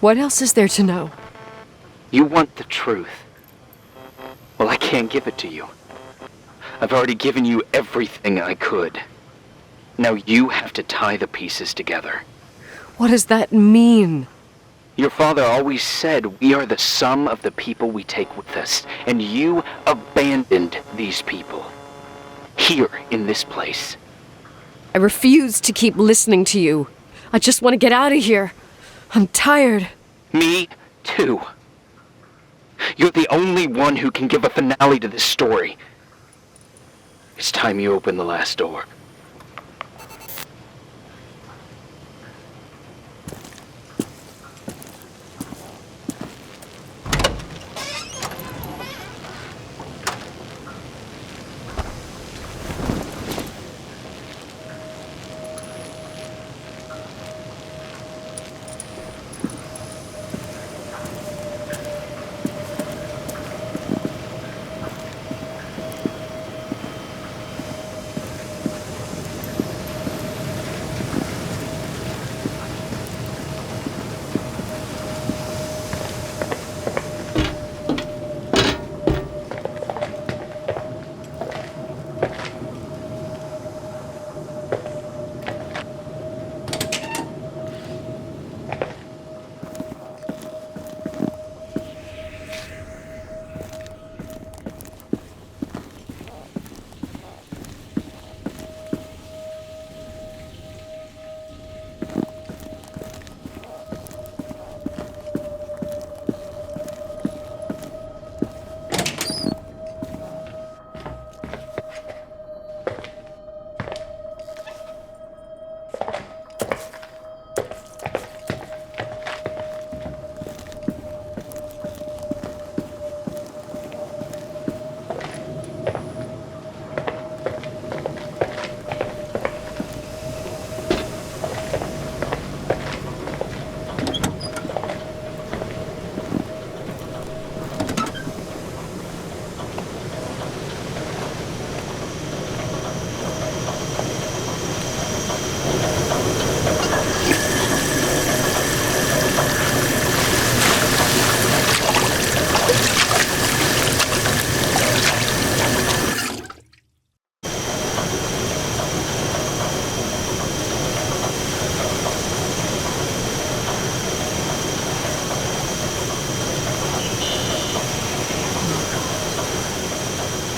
What else is there to know? You want the truth. Well, I can't give it to you. I've already given you everything I could. Now you have to tie the pieces together. What does that mean? Your father always said we are the sum of the people we take with us, and you abandoned these people. Here, in this place. I refuse to keep listening to you. I just want to get out of here. I'm tired. Me, too. You're the only one who can give a finale to this story. It's time you open the last door.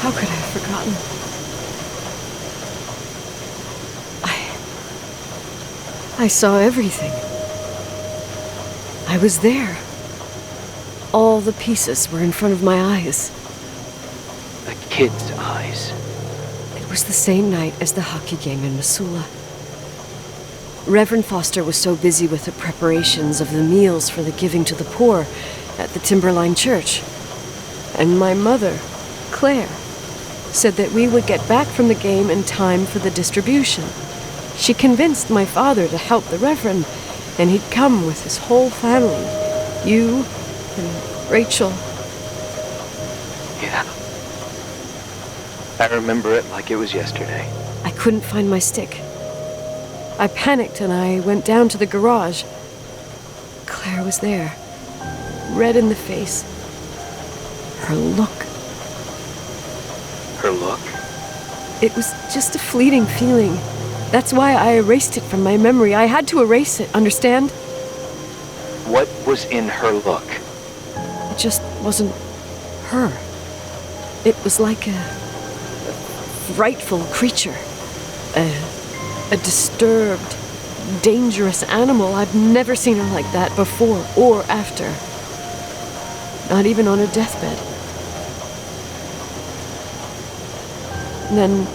How could I have forgotten? I saw everything. I was there. All the pieces were in front of my eyes. A kid's eyes. It was the same night as the hockey game in Missoula. Reverend Foster was so busy with the preparations of the meals for the giving to the poor at the Timberline Church. And my mother, Claire, said that we would get back from the game in time for the distribution. She convinced my father to help the Reverend, and he'd come with his whole family. You and Rachel. Yeah. I remember it like it was yesterday. I couldn't find my stick. I panicked and I went down to the garage. Claire was there, red in the face. Her look. Her look? It was just a fleeting feeling. That's why I erased it from my memory. I had to erase it, understand? What was in her look? It just wasn't her. It was like a frightful creature. A disturbed, dangerous animal. I've never seen her like that before or after. Not even on her deathbed. And then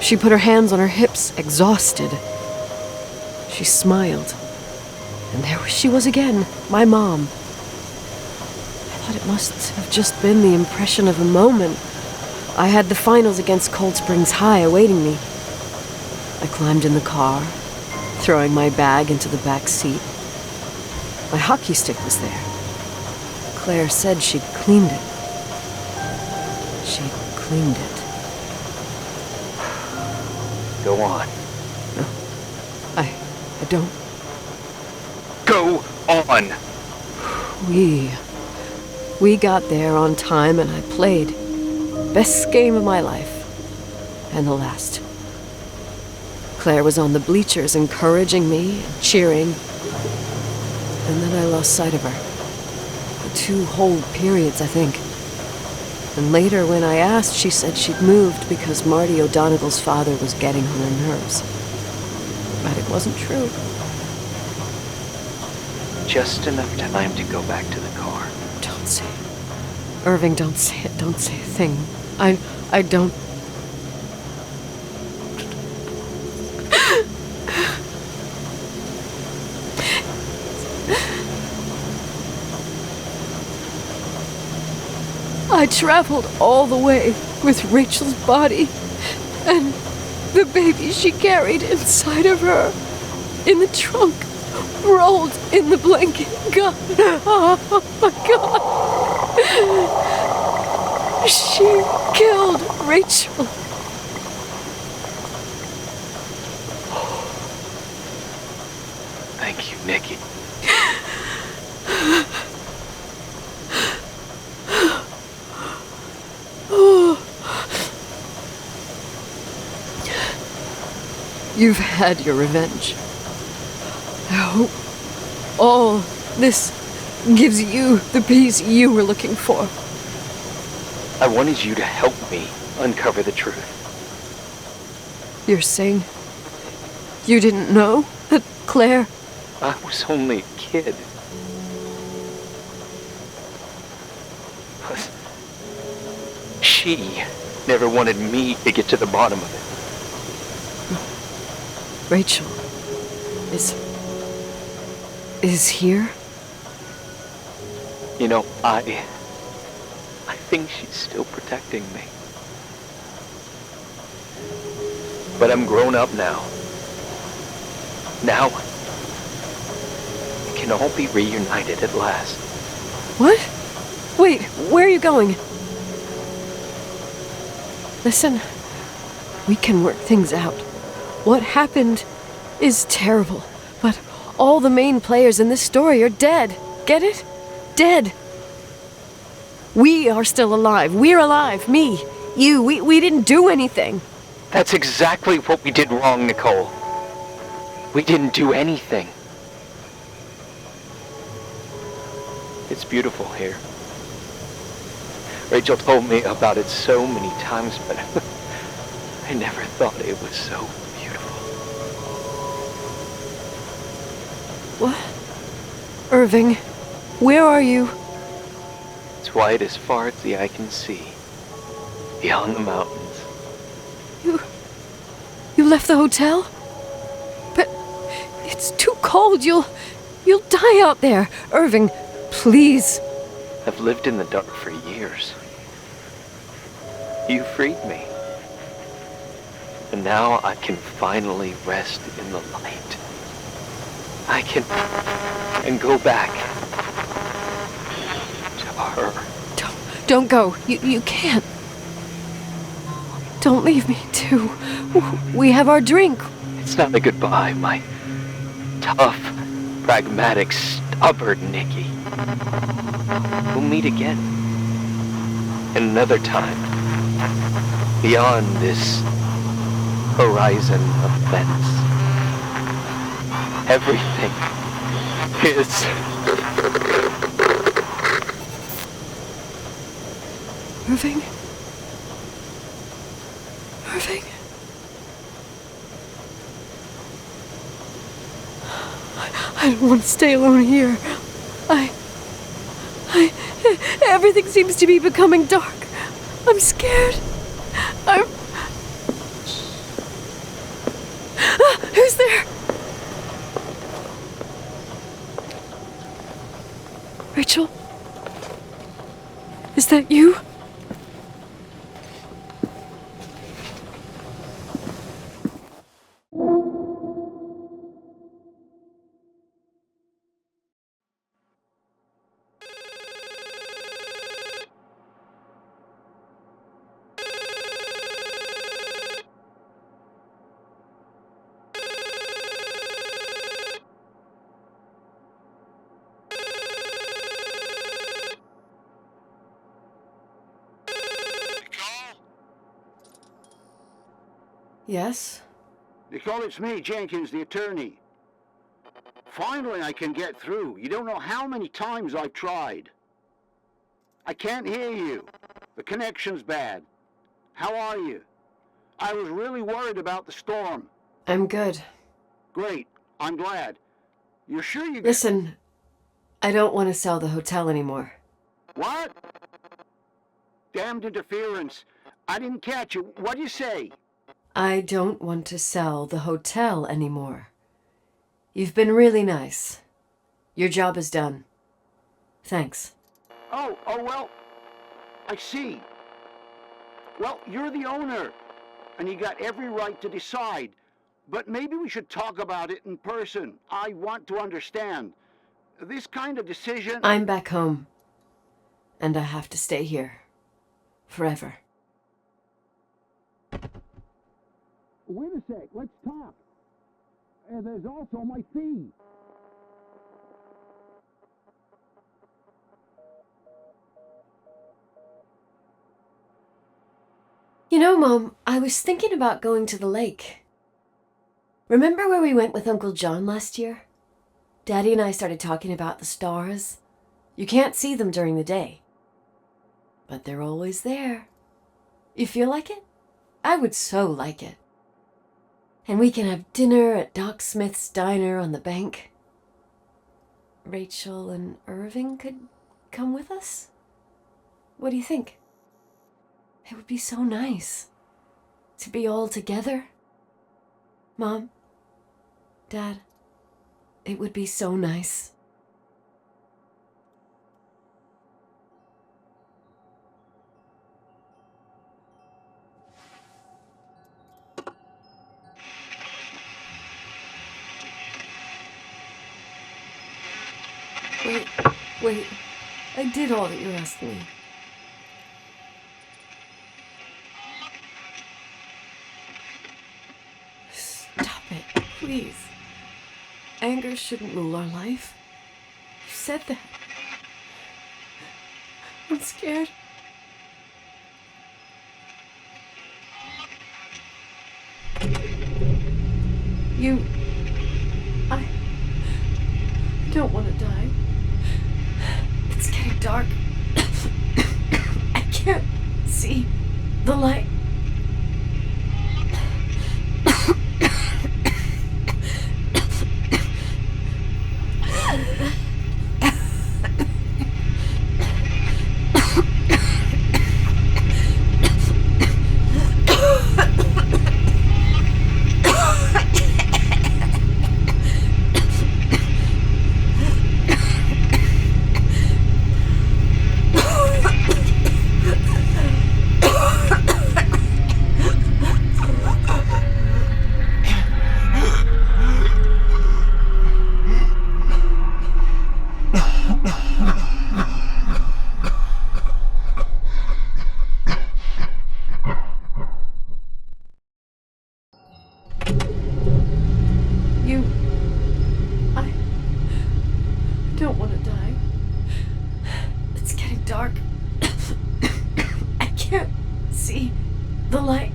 she put her hands on her hips, exhausted. She smiled. And there she was again, my mom. I thought it must have just been the impression of a moment. I had the finals against Cold Springs High awaiting me. I climbed in the car, throwing my bag into the back seat. My hockey stick was there. Claire said she'd cleaned it. She'd cleaned it. Go on. No, I don't. Go on! We got there on time and I played. Best game of my life. And the last. Claire was on the bleachers encouraging me, cheering. And then I lost sight of her. For 2 whole periods, I think. And later, when I asked, she said she'd moved because Marty O'Donegal's father was getting on her nerves. But it wasn't true. Just enough time to go back to the car. Don't say it. Irving, don't say it. Don't say a thing. I don't... I traveled all the way with Rachel's body and the baby she carried inside of her in the trunk, rolled in the blanket. God, oh my God. She killed Rachel. Thank you, Nikki. You've had your revenge. I hope all this gives you the peace you were looking for. I wanted you to help me uncover the truth. You're saying you didn't know that Claire... I was only a kid. But she never wanted me to get to the bottom of it. Rachel is here? You know, I think she's still protecting me. But I'm grown up now. Now, we can all be reunited at last. What? Wait, where are you going? Listen, we can work things out. What happened is terrible, but all the main players in this story are dead. Get it? Dead. We are still alive. We're alive. Me, you, we didn't do anything. That's exactly what we did wrong, Nicole. We didn't do anything. It's beautiful here. Rachel told me about it so many times, but I never thought it was so beautiful. What? Irving, where are you? It's white as far as the eye can see, beyond the mountains. You left the hotel? But it's too cold. You'll die out there. Irving, please. I've lived in the dark for years. You freed me. And now I can finally rest in the light. I can go back to her. Don't go. You can't. Don't leave me, too. We have our drink. It's not a goodbye, my tough, pragmatic, stubborn Nikki. We'll meet again. Another time. Beyond this horizon of fence. Everything is... Irving? Irving? I don't want to stay alone here. Everything seems to be becoming dark. I'm scared. Who's there? Rachel? Is that you? Yes? Nicole, it's me, Jenkins, the attorney. Finally I can get through. You don't know how many times I've tried. I can't hear you. The connection's bad. How are you? I was really worried about the storm. I'm good. Great. I'm glad. You're sure you... Listen, I don't want to sell the hotel anymore. What? Damned interference. I didn't catch you. What'd you say? I don't want to sell the hotel anymore. You've been really nice. Your job is done. Thanks. Oh, well, I see. Well, you're the owner, and you got every right to decide. But maybe we should talk about it in person. I want to understand. This kind of decision... I'm back home, and I have to stay here. Forever. Wait a sec, let's talk. There's also my fee. You know, Mom, I was thinking about going to the lake. Remember where we went with Uncle John last year? Daddy and I started talking about the stars. You can't see them during the day, but they're always there. You feel like it? I would so like it. And we can have dinner at Doc Smith's diner on the bank. Rachel and Irving could come with us? What do you think? It would be so nice to be all together. Mom, Dad, it would be so nice. Wait, I did all that you asked me. Stop it, please. Anger shouldn't rule our life. You said that. I'm scared. I don't want to die. It's getting dark. I can't see the light. The light.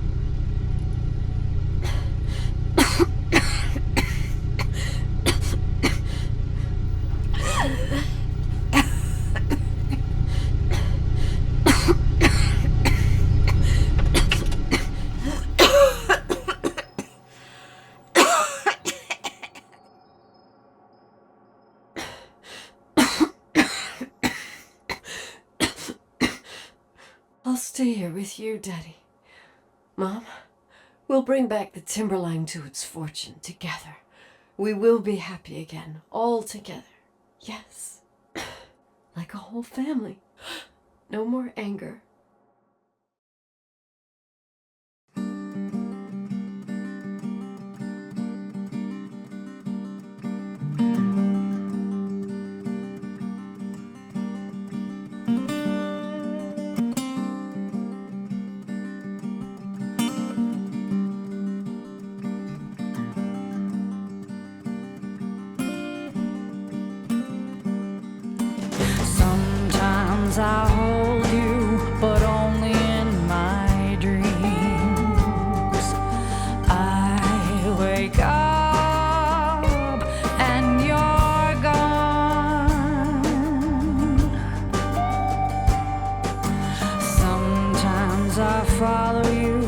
I'll stay here with you, Daddy. Mom, we'll bring back the timberline to its fortune together. We will be happy again, all together. Yes. Like a whole family. No more anger. Sometimes I hold you, but only in my dreams. I wake up and you're gone. Sometimes I follow you